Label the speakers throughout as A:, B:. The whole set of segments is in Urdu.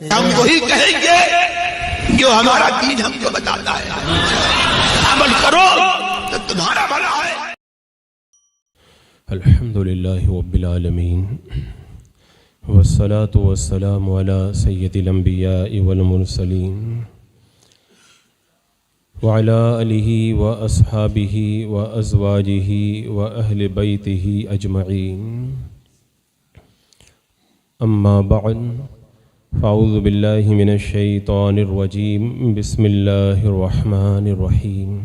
A: ہم وہی کہیں گے جو ہمارا دین ہم کو بتاتا ہے، عمل کرو تو تمہارا بھلا ہے۔
B: الحمدللہ رب العالمین والصلاة والسلام علی سید الانبیاء والمرسلین وعلی آلہ واصحابہ وازواجہ واہل بیتہ اجمعین، اما بعد فاعوذ باللہ من الشیطان الرجیم، بسم اللہ الرحمن الرحیم۔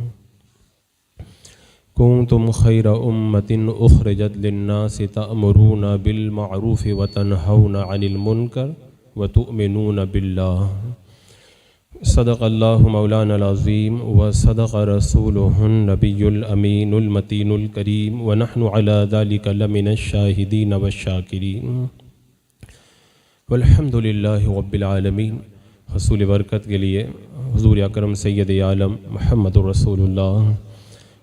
B: کنتم خیر امۃ اخرجت للناس تأمرون بالمعروف وتنہون عن المنکر وتؤمنون باللہ، صدق اللہ مولانا العظیم وصدق رسولہ النبی الامین المتین الکریم، ونحن علی ذلک لمن الشاہدین والشاکرین، والحمد للہ رب العالمین۔ حصول برکت کے لیے حضور اکرم سید عالم محمد رسول اللہ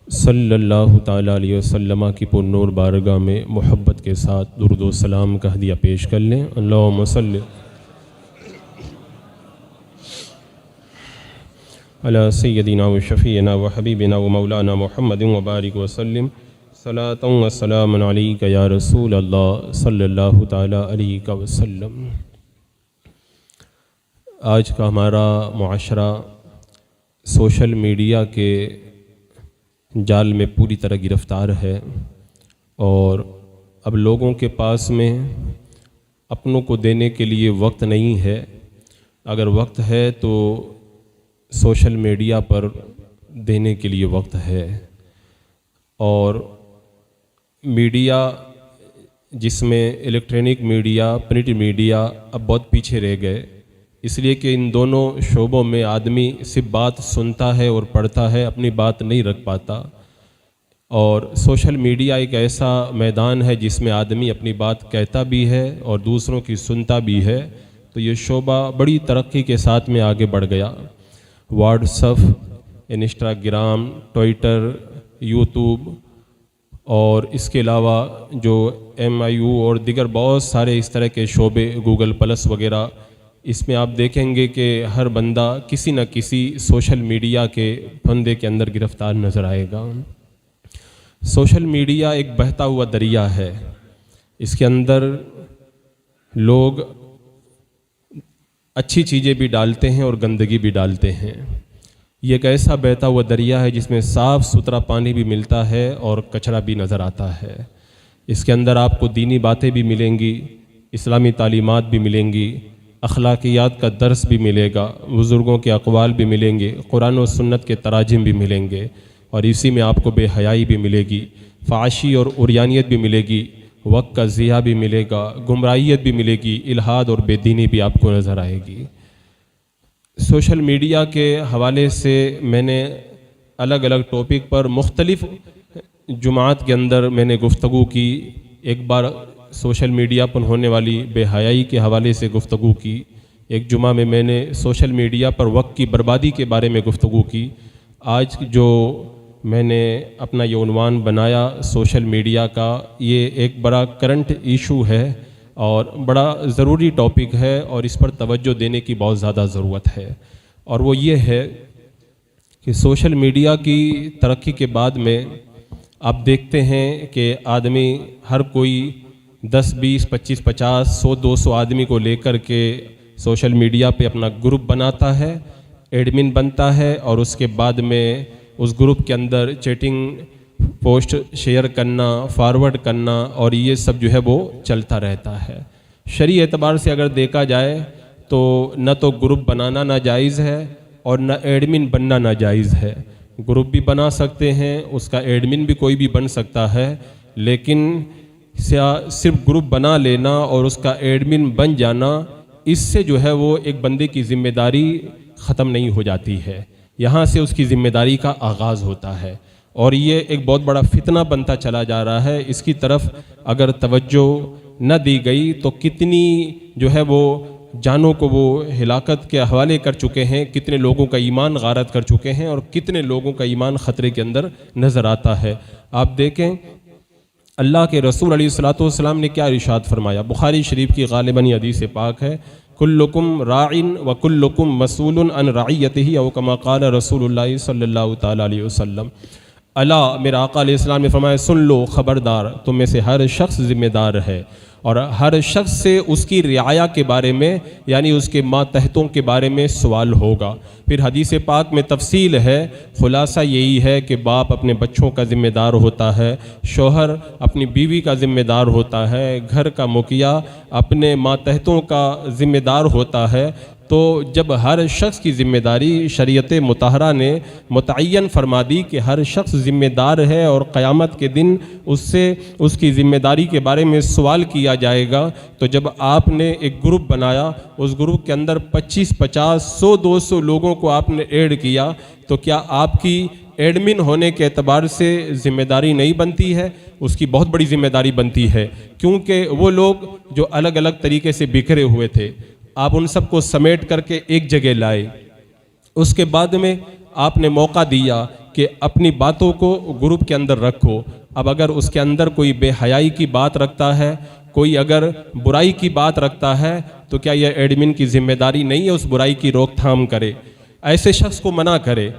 B: صلی اللہ تعالیٰ علیہ وسلم کی پر نور بارگاہ میں محبت کے ساتھ درود و سلام کا ہدیہ پیش کر لیں۔ اللہم صلی علی سیدنا و شفیعنا و حبیبنا و مولانا محمد وبارک وسلم، صلاۃ و سلام علیک یا رسول اللہ صلی اللہ تعالیٰ علیہ وسلم۔ آج کا ہمارا معاشرہ سوشل میڈیا کے جال میں پوری طرح گرفتار ہے، اور اب لوگوں کے پاس میں اپنوں کو دینے کے لیے وقت نہیں ہے۔ اگر وقت ہے تو سوشل میڈیا پر دینے کے لیے وقت ہے، اور میڈیا جس میں الیکٹرانک میڈیا، پرنٹ میڈیا اب بہت پیچھے رہ گئے، اس لیے کہ ان دونوں شعبوں میں آدمی صرف بات سنتا ہے اور پڑھتا ہے، اپنی بات نہیں رکھ پاتا۔ اور سوشل میڈیا ایک ایسا میدان ہے جس میں آدمی اپنی بات کہتا بھی ہے اور دوسروں کی سنتا بھی ہے، تو یہ شعبہ بڑی ترقی کے ساتھ میں آگے بڑھ گیا۔ What's app, Instagram, Twitter, YouTube, اور اس کے علاوہ جو MIU اور دیگر بہت سارے اس طرح کے شعبے، گوگل پلس وغیرہ، اس میں آپ دیکھیں گے کہ ہر بندہ کسی نہ کسی سوشل میڈیا کے پھندے کے اندر گرفتار نظر آئے گا۔ سوشل میڈیا ایک بہتا ہوا دریا ہے، اس کے اندر لوگ اچھی چیزیں بھی ڈالتے ہیں اور گندگی بھی ڈالتے ہیں۔ یہ ایک ایسا بہتا ہوا دریا ہے جس میں صاف ستھرا پانی بھی ملتا ہے اور کچرا بھی نظر آتا ہے۔ اس کے اندر آپ کو دینی باتیں بھی ملیں گی، اسلامی تعلیمات بھی ملیں گی، اخلاقیات کا درس بھی ملے گا، بزرگوں کے اقوال بھی ملیں گے، قرآن و سنت کے تراجم بھی ملیں گے، اور اسی میں آپ کو بے حیائی بھی ملے گی، فحاشی اور عریانیت بھی ملے گی، وقت کا ضیاع بھی ملے گا، گمراہیت بھی ملے گی، الحاد اور بے دینی بھی آپ کو نظر آئے گی۔ سوشل میڈیا کے حوالے سے میں نے الگ الگ ٹاپک پر مختلف جمعات کے اندر میں نے گفتگو کی۔ ایک بار سوشل میڈیا پر ہونے والی بے حیائی کے حوالے سے گفتگو کی، ایک جمعہ میں میں نے سوشل میڈیا پر وقت کی بربادی کے بارے میں گفتگو کی۔ آج جو میں نے اپنا یہ عنوان بنایا سوشل میڈیا کا، یہ ایک بڑا کرنٹ ایشو ہے اور بڑا ضروری ٹاپک ہے، اور اس پر توجہ دینے کی بہت زیادہ ضرورت ہے۔ اور وہ یہ ہے کہ سوشل میڈیا کی ترقی کے بعد میں آپ دیکھتے ہیں کہ آدمی ہر کوئی 10 20 25 50 100 200 آدمی کو لے کر کے سوشل میڈیا پہ اپنا گروپ بناتا ہے، ایڈمن بنتا ہے، اور اس کے بعد میں اس گروپ کے اندر چیٹنگ، پوسٹ شیئر کرنا، فارورڈ کرنا، اور یہ سب جو ہے وہ چلتا رہتا ہے۔ شرعی اعتبار سے اگر دیکھا جائے تو نہ تو گروپ بنانا ناجائز ہے اور نہ ایڈمن بننا ناجائز ہے۔ گروپ بھی بنا سکتے ہیں، اس کا ایڈمن بھی کوئی بھی بن سکتا ہے، لیکن صرف گروپ بنا لینا اور اس کا ایڈمن بن جانا، اس سے جو ہے وہ ایک بندے کی ذمہ داری ختم نہیں ہو جاتی ہے، یہاں سے اس کی ذمہ داری کا آغاز ہوتا ہے، اور یہ ایک بہت بڑا فتنہ بنتا چلا جا رہا ہے۔ اس کی طرف اگر توجہ نہ دی گئی تو کتنی جو ہے وہ جانوں کو وہ ہلاکت کے حوالے کر چکے ہیں، کتنے لوگوں کا ایمان غارت کر چکے ہیں، اور کتنے لوگوں کا ایمان خطرے کے اندر نظر آتا ہے۔ آپ دیکھیں اللہ کے رسول علیہ الصلوۃ والسلام نے کیا ارشاد فرمایا، بخاری شریف کی غالباً یہ حدیث پاک ہے کلکم راعن و کلکم مسئول عن رعیتہ او کما قال رسول اللہ صلی اللہ تعالیٰ علیہ وسلم۔ الا، میرا آقا علیہ السلام نے فرمایا سن لو، خبردار، تم میں سے ہر شخص ذمہ دار ہے، اور ہر شخص سے اس کی رعایا کے بارے میں یعنی اس کے ماتحتوں کے بارے میں سوال ہوگا۔ پھر حدیث پاک میں تفصیل ہے، خلاصہ یہی ہے کہ باپ اپنے بچوں کا ذمہ دار ہوتا ہے، شوہر اپنی بیوی کا ذمہ دار ہوتا ہے، گھر کا مکھیا اپنے ماتحتوں کا ذمہ دار ہوتا ہے۔ تو جب ہر شخص کی ذمہ داری شریعت مطہرہ نے متعین فرما دی کہ ہر شخص ذمہ دار ہے اور قیامت کے دن اس سے اس کی ذمہ داری کے بارے میں سوال کیا جائے گا، تو جب آپ نے ایک گروپ بنایا، اس گروپ کے اندر 25، 50، 100، 200 لوگوں کو آپ نے ایڈ کیا، تو کیا آپ کی ایڈمن ہونے کے اعتبار سے ذمہ داری نہیں بنتی ہے؟ اس کی بہت بڑی ذمہ داری بنتی ہے، کیونکہ وہ لوگ جو الگ الگ طریقے سے بکھرے ہوئے تھے، آپ ان سب کو سمیٹ کر کے ایک جگہ لائے۔ اس کے بعد میں آپ نے موقع دیا کہ اپنی باتوں کو گروپ کے اندر رکھو۔ اب اگر اس کے اندر کوئی بے حیائی کی بات رکھتا ہے، کوئی اگر برائی کی بات رکھتا ہے، تو کیا یہ ایڈمن کی ذمہ داری نہیں ہے اس برائی کی روک تھام کرے، ایسے شخص کو منع کرے؟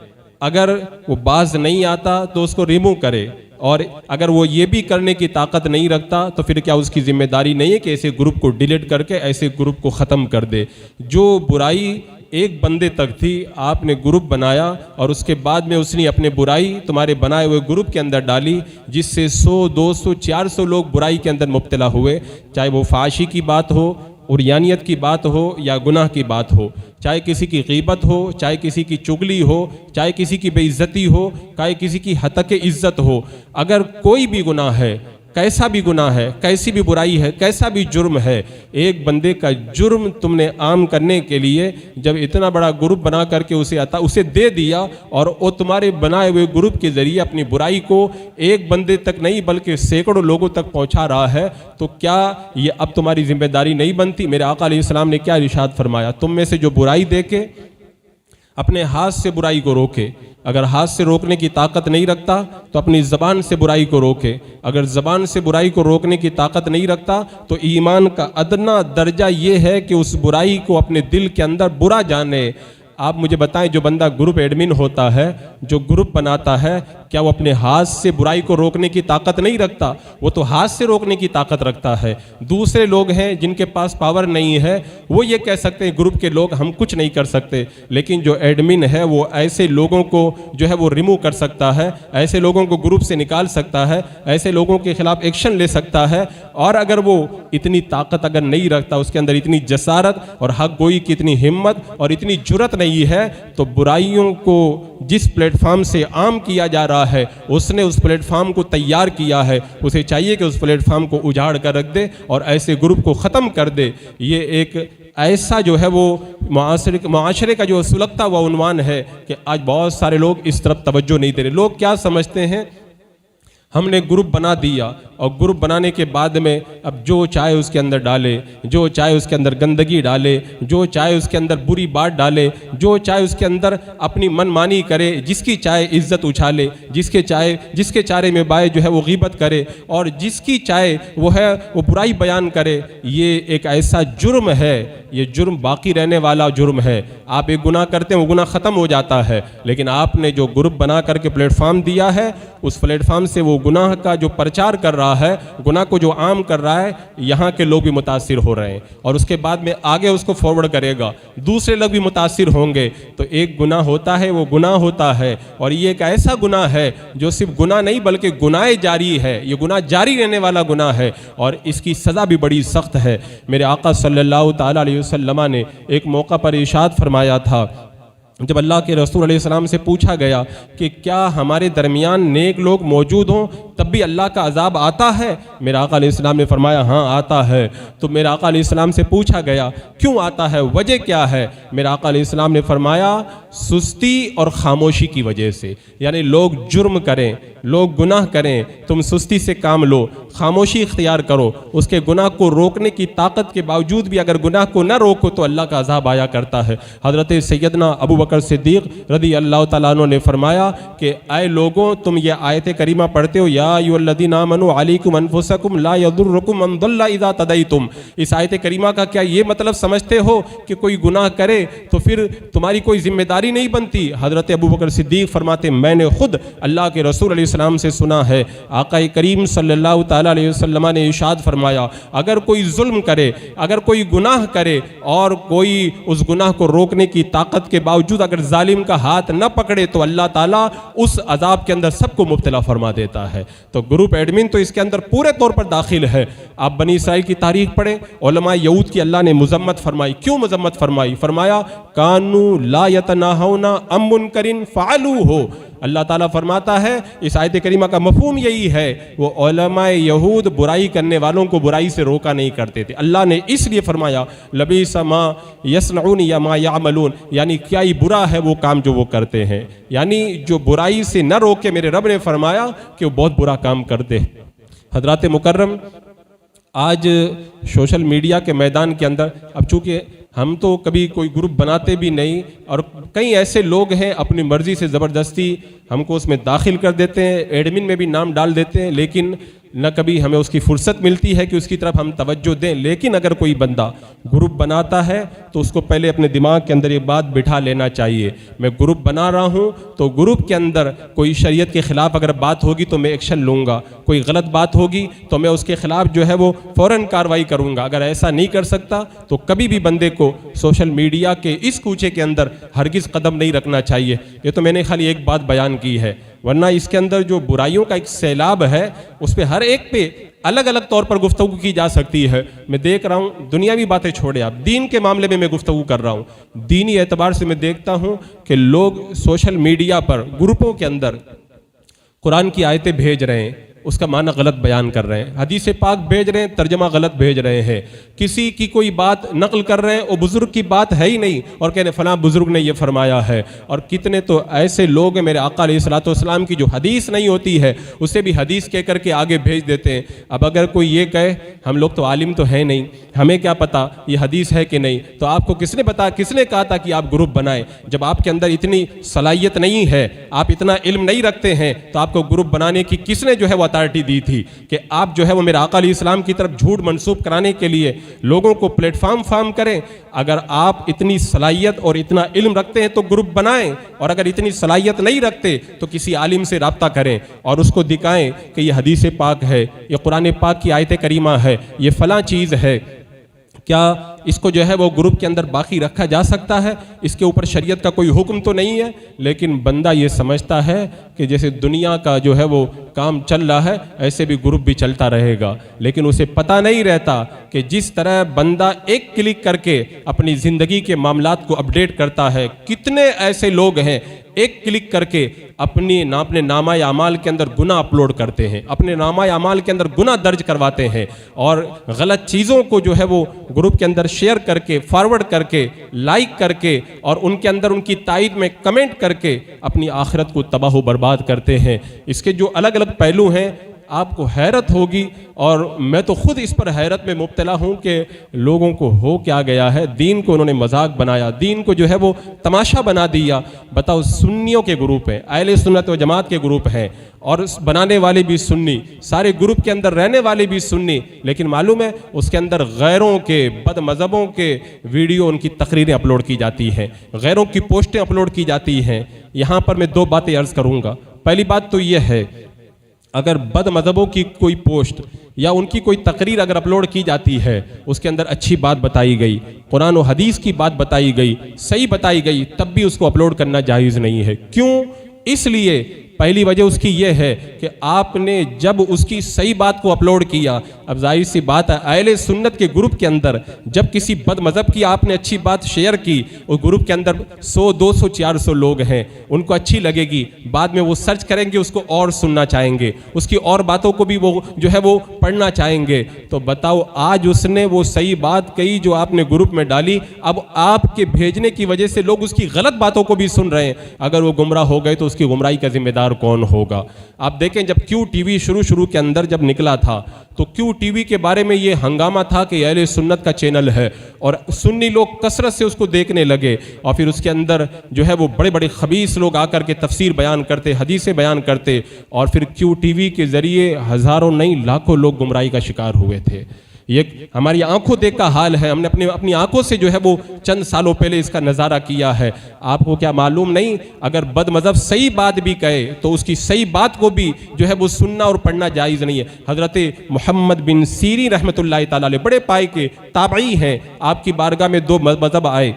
B: اگر وہ باز نہیں آتا تو اس کو ریموو کرے، اور اگر وہ یہ بھی کرنے کی طاقت نہیں رکھتا تو پھر کیا اس کی ذمہ داری نہیں ہے کہ ایسے گروپ کو ڈیلیٹ کر کے ایسے گروپ کو ختم کر دے؟ جو برائی ایک بندے تک تھی، آپ نے گروپ بنایا اور اس کے بعد میں اس نے اپنے برائی تمہارے بنائے ہوئے گروپ کے اندر ڈالی، جس سے 100، 200، 400 لوگ برائی کے اندر مبتلا ہوئے، چاہے وہ فحاشی کی بات ہو، عریانیت کی بات ہو، یا گناہ کی بات ہو، چاہے کسی کی غیبت ہو، چاہے کسی کی چغلی ہو، چاہے کسی کی بے عزتی ہو، چاہے کسی کی ہتک عزت ہو۔ اگر کوئی بھی گناہ ہے، کیسا بھی گناہ ہے، کیسی بھی برائی ہے، کیسا بھی جرم ہے، ایک بندے کا جرم تم نے عام کرنے کے لیے جب اتنا بڑا گروپ بنا کر کے اسے دے دیا، اور وہ تمہارے بنائے ہوئے گروپ کے ذریعے اپنی برائی کو ایک بندے تک نہیں بلکہ سینکڑوں لوگوں تک پہنچا رہا ہے، تو کیا یہ اب تمہاری ذمہ داری نہیں بنتی؟ میرے آقا علیہ السلام نے کیا ارشاد فرمایا؟ تم میں سے جو برائی دیکھے اپنے ہاتھ سے برائی کو روکے، اگر ہاتھ سے روکنے کی طاقت نہیں رکھتا تو اپنی زبان سے برائی کو روکے، اگر زبان سے برائی کو روکنے کی طاقت نہیں رکھتا تو ایمان کا ادنا درجہ یہ ہے کہ اس برائی کو اپنے دل کے اندر برا جانے۔ آپ مجھے بتائیں، جو بندہ گروپ ایڈمن ہوتا ہے، جو گروپ بناتا ہے، کیا وہ اپنے ہاتھ سے برائی کو روکنے کی طاقت نہیں رکھتا؟ وہ تو ہاتھ سے روکنے کی طاقت رکھتا ہے۔ دوسرے لوگ ہیں جن کے پاس پاور نہیں ہے، وہ یہ کہہ سکتے ہیں گروپ کے لوگ ہم کچھ نہیں کر سکتے، لیکن جو ایڈمن ہے وہ ایسے لوگوں کو جو ہے وہ ریموو کر سکتا ہے، ایسے لوگوں کو گروپ سے نکال سکتا ہے، ایسے لوگوں کے خلاف ایکشن لے سکتا ہے۔ اور اگر وہ اتنی طاقت اگر نہیں رکھتا، اس کے اندر اتنی جسارت اور حق گوئی کی اتنی ہمت اور اتنی جرت نہیں ہے، تو برائیوں کو جس پلیٹ فارم سے عام کیا جا رہا ہے، اس نے اس پلیٹ فارم کو تیار کیا ہے، اسے چاہیے کہ اس پلیٹ فارم کو اجاڑ کر رکھ دے اور ایسے گروپ کو ختم کر دے۔ یہ ایک ایسا جو ہے وہ معاشرے کا جو سلگتا ہوا عنوان ہے کہ آج بہت سارے لوگ اس طرف توجہ نہیں دے رہے۔ لوگ کیا سمجھتے ہیں، ہم نے گروپ بنا دیا، اور گروپ بنانے کے بعد میں اب جو چاہے اس کے اندر ڈالے، جو چاہے اس کے اندر گندگی ڈالے، جو چاہے اس کے اندر بری بات ڈالے، جو چاہے اس کے اندر اپنی من مانی کرے، جس کی چاہے عزت اچھالے، جس کے چارے میں بائے جو ہے وہ غیبت کرے، اور جس کی چاہے وہ ہے وہ برائی بیان کرے۔ یہ ایک ایسا جرم ہے، یہ جرم باقی رہنے والا جرم ہے۔ آپ ایک گناہ کرتے ہیں، وہ گناہ ختم ہو جاتا ہے، لیکن آپ نے جو گروپ بنا کر کے پلیٹ فارم دیا ہے، اس پلیٹ فارم سے وہ گناہ کا جو پرچار کر رہا ہے، گناہ کو جو عام کر رہا ہے، یہاں کے لوگ بھی متاثر ہو رہے ہیں، اور اس کے بعد میں آگے اس کو فارورڈ کرے گا، دوسرے لوگ بھی متاثر ہوں گے۔ تو ایک گناہ ہوتا ہے، وہ گناہ ہوتا ہے، اور یہ ایک ایسا گناہ ہے جو صرف گناہ نہیں بلکہ گناہ جاری ہے، یہ گناہ جاری رہنے والا گناہ ہے، اور اس کی سزا بھی بڑی سخت ہے۔ میرے آقا صلی اللہ تعالیٰ علیہ وسلم نے ایک موقع پر ارشاد فرمایا تھا، جب اللہ کے رسول علیہ السلام سے پوچھا گیا کہ کیا ہمارے درمیان نیک لوگ موجود ہوں تب بھی اللہ کا عذاب آتا ہے؟ میرے آقا علیہ السلام نے فرمایا ہاں آتا ہے۔ تو میرے آقا علیہ السلام سے پوچھا گیا کیوں آتا ہے، وجہ کیا ہے؟ میرے آقا علیہ السلام نے فرمایا سستی اور خاموشی کی وجہ سے، یعنی لوگ جرم کریں، لوگ گناہ کریں، تم سستی سے کام لو، خاموشی اختیار کرو، اس کے گناہ کو روکنے کی طاقت کے باوجود بھی اگر گناہ کو نہ روکو تو اللہ کا عذاب آیا کرتا ہے۔ حضرت سیدنا ابو بکر صدیق رضی اللہ تعالیٰ عنہ نے فرمایا کہ اے لوگوں تم یہ آیت کریمہ پڑھتے ہو یا ایھا الذین آمنوا علیکم انفسکم لا یضرکم من ضل اذا تدیتم، اس آیت کریمہ کا کیا یہ مطلب سمجھتے ہو کہ کوئی گناہ کرے تو پھر تمہاری کوئی ذمہ داری نہیں بنتی؟ حضرت ابو بکر صدیق فرماتے میں نے خود اللہ کے رسول علیہ السلام سے سنا ہے، آقا کریم صلی اللہ تعالیٰ علیہ وسلم نے ارشاد فرمایا اگر کوئی ظلم کرے، اگر کوئی گناہ کرے اور کوئی اس گناہ کو روکنے کی طاقت کے باوجود اگر ظالم کا ہاتھ نہ پکڑے تو اللہ تعالیٰ اس عذاب کے اندر سب کو مبتلا فرما دیتا ہے۔ تو گروپ ایڈمن تو اس کے اندر پورے طور پر داخل ہے۔ آپ بنی اسرائیل کی تاریخ پڑھیں، علماء یہود کی اللہ نے مذمت فرمائی۔ کیوں مذمت فرمائی؟ فرمایا کانوا لا یتناہون عن منکر فعلوہ۔ اللہ تعالیٰ فرماتا ہے اس آیت کریمہ کا مفہوم یہی ہے، وہ علماء یہود برائی کرنے والوں کو برائی سے روکا نہیں کرتے تھے۔ اللہ نے اس لیے فرمایا لبئس ما یصنعون یا ما یعملون، یعنی کیا ہی برا ہے وہ کام جو وہ کرتے ہیں، یعنی جو برائی سے نہ روکے میرے رب نے فرمایا کہ وہ بہت برا کام کرتے ہیں۔ حضرات مکرم، آج سوشل میڈیا کے میدان کے اندر اب چونکہ ہم تو کبھی کوئی گروپ بناتے بھی نہیں، اور کئی ایسے لوگ ہیں اپنی مرضی سے زبردستی ہم کو اس میں داخل کر دیتے ہیں، ایڈمن میں بھی نام ڈال دیتے ہیں، لیکن نہ کبھی ہمیں اس کی فرصت ملتی ہے کہ اس کی طرف ہم توجہ دیں۔ لیکن اگر کوئی بندہ گروپ بناتا ہے تو اس کو پہلے اپنے دماغ کے اندر یہ بات بٹھا لینا چاہیے، میں گروپ بنا رہا ہوں تو گروپ کے اندر کوئی شریعت کے خلاف اگر بات ہوگی تو میں ایکشن لوں گا، کوئی غلط بات ہوگی تو میں اس کے خلاف جو ہے وہ فوراً کارروائی کروں گا۔ اگر ایسا نہیں کر سکتا تو کبھی بھی بندے کو سوشل میڈیا کے اس کوچے کے اندر ہرگز قدم نہیں رکھنا چاہیے۔ یہ تو میں نے خالی ایک بات بیان کی ہے، ورنہ اس کے اندر جو برائیوں کا ایک سیلاب ہے اس پہ ہر ایک پہ الگ الگ طور پر گفتگو کی جا سکتی ہے۔ میں دیکھ رہا ہوں دنیاوی باتیں چھوڑے، آپ دین کے معاملے میں گفتگو کر رہا ہوں، دینی اعتبار سے میں دیکھتا ہوں کہ لوگ سوشل میڈیا پر گروپوں کے اندر قرآن کی آیتیں بھیج رہے ہیں، اس کا معنی غلط بیان کر رہے ہیں، حدیث پاک بھیج رہے ہیں، ترجمہ غلط بھیج رہے ہیں، کسی کی کوئی بات نقل کر رہے ہیں وہ بزرگ کی بات ہے ہی نہیں اور کہنے فلاں بزرگ نے یہ فرمایا ہے۔ اور کتنے تو ایسے لوگ ہیں میرے آقا علیہ الصلوۃ والسلام کی جو حدیث نہیں ہوتی ہے اسے بھی حدیث کہہ کر کے آگے بھیج دیتے ہیں۔ اب اگر کوئی یہ کہے ہم لوگ تو عالم تو ہیں نہیں، ہمیں کیا پتا یہ حدیث ہے کہ نہیں، تو آپ کو کس نے کہا تھا کہ آپ گروپ بنائیں؟ جب آپ کے اندر اتنی صلاحیت نہیں ہے، آپ اتنا علم نہیں رکھتے ہیں، تو آپ کو گروپ بنانے کی کس نے جو ہے وہ اتھارٹی دی تھی کہ آپ جو ہے وہ میرے آقا علیہ السلام کی طرف جھوٹ منسوب کرانے کے لیے لوگوں کو پلیٹ فارم فارم کریں؟ اگر آپ اتنی صلاحیت اور اتنا علم رکھتے ہیں تو گروپ بنائیں، اور اگر اتنی صلاحیت نہیں رکھتے تو کسی عالم سے رابطہ کریں اور اس کو دکھائیں کہ یہ حدیث پاک ہے، یہ قرآن پاک کی آیت کریمہ ہے، یہ فلاں چیز ہے۔ کیا اس کو جو ہے وہ گروپ کے اندر باقی رکھا جا سکتا ہے؟ اس کے اوپر شریعت کا کوئی حکم تو نہیں ہے، لیکن بندہ یہ سمجھتا ہے کہ جیسے دنیا کا جو ہے وہ کام چل رہا ہے ایسے بھی گروپ بھی چلتا رہے گا، لیکن اسے پتہ نہیں رہتا کہ جس طرح بندہ ایک کلک کر کے اپنی زندگی کے معاملات کو اپڈیٹ کرتا ہے، کتنے ایسے لوگ ہیں ایک کلک کر کے اپنے نامہ اعمال کے اندر گناہ اپلوڈ کرتے ہیں، اپنے نامہ اعمال کے اندر گناہ درج کرواتے ہیں، اور غلط چیزوں کو جو ہے وہ گروپ کے اندر شیئر کر کے، فارورڈ کر کے، لائک کر کے، اور ان کے اندر ان کی تائید میں کمنٹ کر کے اپنی آخرت کو تباہ و برباد کرتے ہیں۔ اس کے جو الگ الگ پہلو ہیں آپ کو حیرت ہوگی، اور میں تو خود اس پر حیرت میں مبتلا ہوں کہ لوگوں کو ہو کیا گیا ہے، دین کو انہوں نے مذاق بنایا، دین کو جو ہے وہ تماشا بنا دیا۔ بتاؤ سنیوں کے گروپ ہیں، اہل سنت و جماعت کے گروپ ہیں، اور بنانے والے بھی سنی، سارے گروپ کے اندر رہنے والے بھی سنی، لیکن معلوم ہے اس کے اندر غیروں کے، بد مذہبوں کے ویڈیو، ان کی تقریریں اپلوڈ کی جاتی ہیں، غیروں کی پوسٹیں اپلوڈ کی جاتی ہیں۔ یہاں پر میں دو باتیں عرض کروں گا۔ پہلی بات تو یہ ہے اگر بد مذہبوں کی کوئی پوسٹ یا ان کی کوئی تقریر اگر اپلوڈ کی جاتی ہے، اس کے اندر اچھی بات بتائی گئی، قرآن و حدیث کی بات بتائی گئی، صحیح بتائی گئی، تب بھی اس کو اپلوڈ کرنا جائز نہیں ہے۔ کیوں؟ اس لیے پہلی وجہ اس کی یہ ہے کہ آپ نے جب اس کی صحیح بات کو اپلوڈ کیا، اب ظاہر سی بات ہے اہل سنت کے گروپ کے اندر جب کسی بد مذہب کی آپ نے اچھی بات شیئر کی، اس گروپ کے اندر 100 200 400 لوگ ہیں، ان کو اچھی لگے گی، بعد میں وہ سرچ کریں گے، اس کو اور سننا چاہیں گے، اس کی اور باتوں کو بھی وہ جو ہے وہ پڑھنا چاہیں گے۔ تو بتاؤ آج اس نے وہ صحیح بات کہی جو آپ نے گروپ میں ڈالی، اب آپ کے بھیجنے کی وجہ سے لوگ اس کی غلط باتوں کو بھی سن رہے ہیں، اگر وہ گمراہ ہو گئے تو اس کی گمراہی کا ذمہ دار پروردگار کون ہوگا۔ آپ دیکھیں جب کیو ٹی وی شروع کے اندر جب نکلا تھا تو کیو ٹی وی کے بارے میں یہ ہنگامہ تھا کہ اہل سنت کا چینل ہے، اور سنی لوگ کثرت سے اس کو دیکھنے لگے، اور پھر اس کے اندر جو ہے وہ بڑے بڑے خبیث لوگ آ کر کے تفسیر بیان کرتے، حدیثیں بیان کرتے، اور پھر کیو ٹی وی کے ذریعے ہزاروں نہیں لاکھوں لوگ گمراہی کا شکار ہوئے تھے۔ یہ ہماری آنکھوں دیکھ کا حال ہے، ہم نے اپنی آنکھوں سے جو ہے وہ چند سالوں پہلے اس کا نظارہ کیا ہے۔ آپ کو کیا معلوم نہیں، اگر بد مذہب صحیح بات بھی کہے تو اس کی صحیح بات کو بھی جو ہے وہ سننا اور پڑھنا جائز نہیں ہے۔ حضرت محمد بن سیرین رحمۃ اللہ تعالیٰ علیہ بڑے پائے کے تابعی ہیں، آپ کی بارگاہ میں دو مذہب آئے،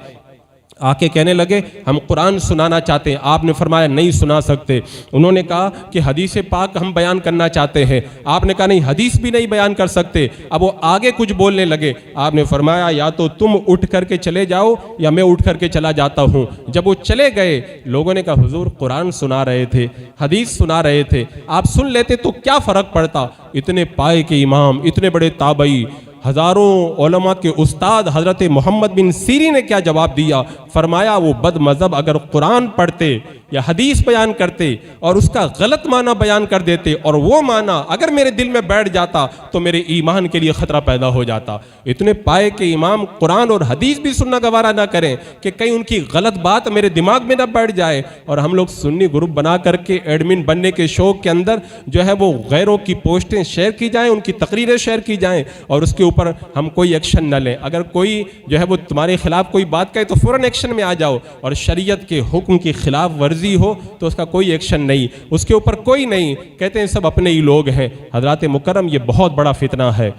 B: آ کے کہنے لگے ہم قرآن سنانا چاہتے ہیں۔ آپ نے فرمایا نہیں سنا سکتے۔ انہوں نے کہا کہ حدیث پاک ہم بیان کرنا چاہتے ہیں۔ آپ نے کہا نہیں، حدیث بھی نہیں بیان کر سکتے۔ اب وہ آگے کچھ بولنے لگے، آپ نے فرمایا یا تو تم اٹھ کر کے چلے جاؤ یا میں اٹھ کر کے چلا جاتا ہوں۔ جب وہ چلے گئے، لوگوں نے کہا حضور قرآن سنا رہے تھے، حدیث سنا رہے تھے، آپ سن لیتے تو کیا فرق پڑتا؟ اتنے پائے کے امام، اتنے بڑے تابعی، ہزاروں علماء کے استاد حضرت محمد بن سیرین نے کیا جواب دیا؟ فرمایا وہ بد مذہب اگر قرآن پڑھتے یا حدیث بیان کرتے اور اس کا غلط معنی بیان کر دیتے، اور وہ معنی اگر میرے دل میں بیٹھ جاتا تو میرے ایمان کے لیے خطرہ پیدا ہو جاتا۔ اتنے پائے کے امام قرآن اور حدیث بھی سننا گوارا نہ کریں کہ کہیں ان کی غلط بات میرے دماغ میں نہ بیٹھ جائے، اور ہم لوگ سنی گروپ بنا کر کے ایڈمن بننے کے شوق کے اندر جو ہے وہ غیروں کی پوسٹیں شیئر کی جائیں، ان کی تقریریں شیئر کی جائیں، اور اس کے اوپر ہم کوئی ایکشن نہ لیں۔ اگر کوئی جو ہے وہ تمہارے خلاف کوئی بات کہے تو فوراً ایکشن میں آ جاؤ، اور شریعت کے حکم کی خلاف ورزی ہو تو اس کا کوئی ایکشن نہیں، اس کے اوپر کوئی نہیں، کہتے ہیں سب اپنے ہی لوگ ہیں۔ حضرات مکرم، یہ بہت بڑا فتنہ ہے،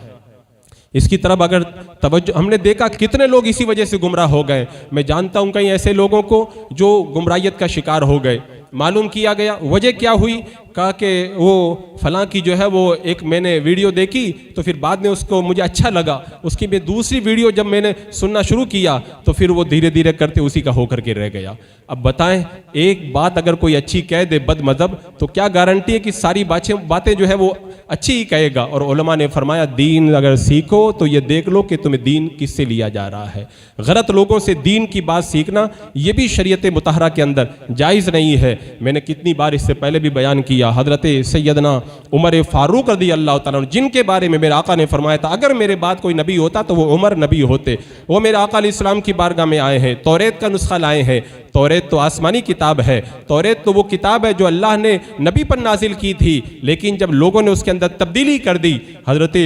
B: اس کی طرف اگر توجہ، ہم نے دیکھا کتنے لوگ اسی وجہ سے گمراہ ہو گئے۔ میں جانتا ہوں کئی ایسے لوگوں کو جو گمراہیت کا شکار ہو گئے، معلوم کیا گیا وجہ کیا ہوئی، کہا کہ وہ فلاں کی جو ہے وہ ایک میں نے ویڈیو دیکھی تو پھر بعد میں اس کو مجھے اچھا لگا، اس کی میں دوسری ویڈیو جب میں نے سننا شروع کیا تو پھر وہ دھیرے دھیرے کرتے اسی کا ہو کر کے رہ گیا۔ اب بتائیں، ایک بات اگر کوئی اچھی کہہ دے بد مذہب تو کیا گارنٹی ہے کہ ساری باتیں جو ہے وہ اچھی ہی کہے گا؟ اور علماء نے فرمایا دین اگر سیکھو تو یہ دیکھ لو کہ تمہیں دین کس سے لیا جا رہا ہے۔ غلط لوگوں سے دین کی بات سیکھنا یہ بھی شریعت مطہرہ کے اندر جائز نہیں ہے۔ میں نے کتنی بار اس سے پہلے بھی بیان کیا، حضرت سیدنا عمر فاروق رضی اللہ تعالیٰ عنہ، جن کے بارے میں میرے آقا نے فرمایا تھا اگر میرے بعد کوئی نبی ہوتا تو وہ عمر نبی ہوتے، وہ میرے آقا علیہ السلام کی بارگاہ میں آئے ہیں، توریت کا نسخہ لائے ہیں۔ توریت تو آسمانی کتاب ہے، توریت تو وہ کتاب ہے جو اللہ نے نبی پر نازل کی تھی، لیکن جب لوگوں نے اس کے اندر تبدیلی کر دی، حضرت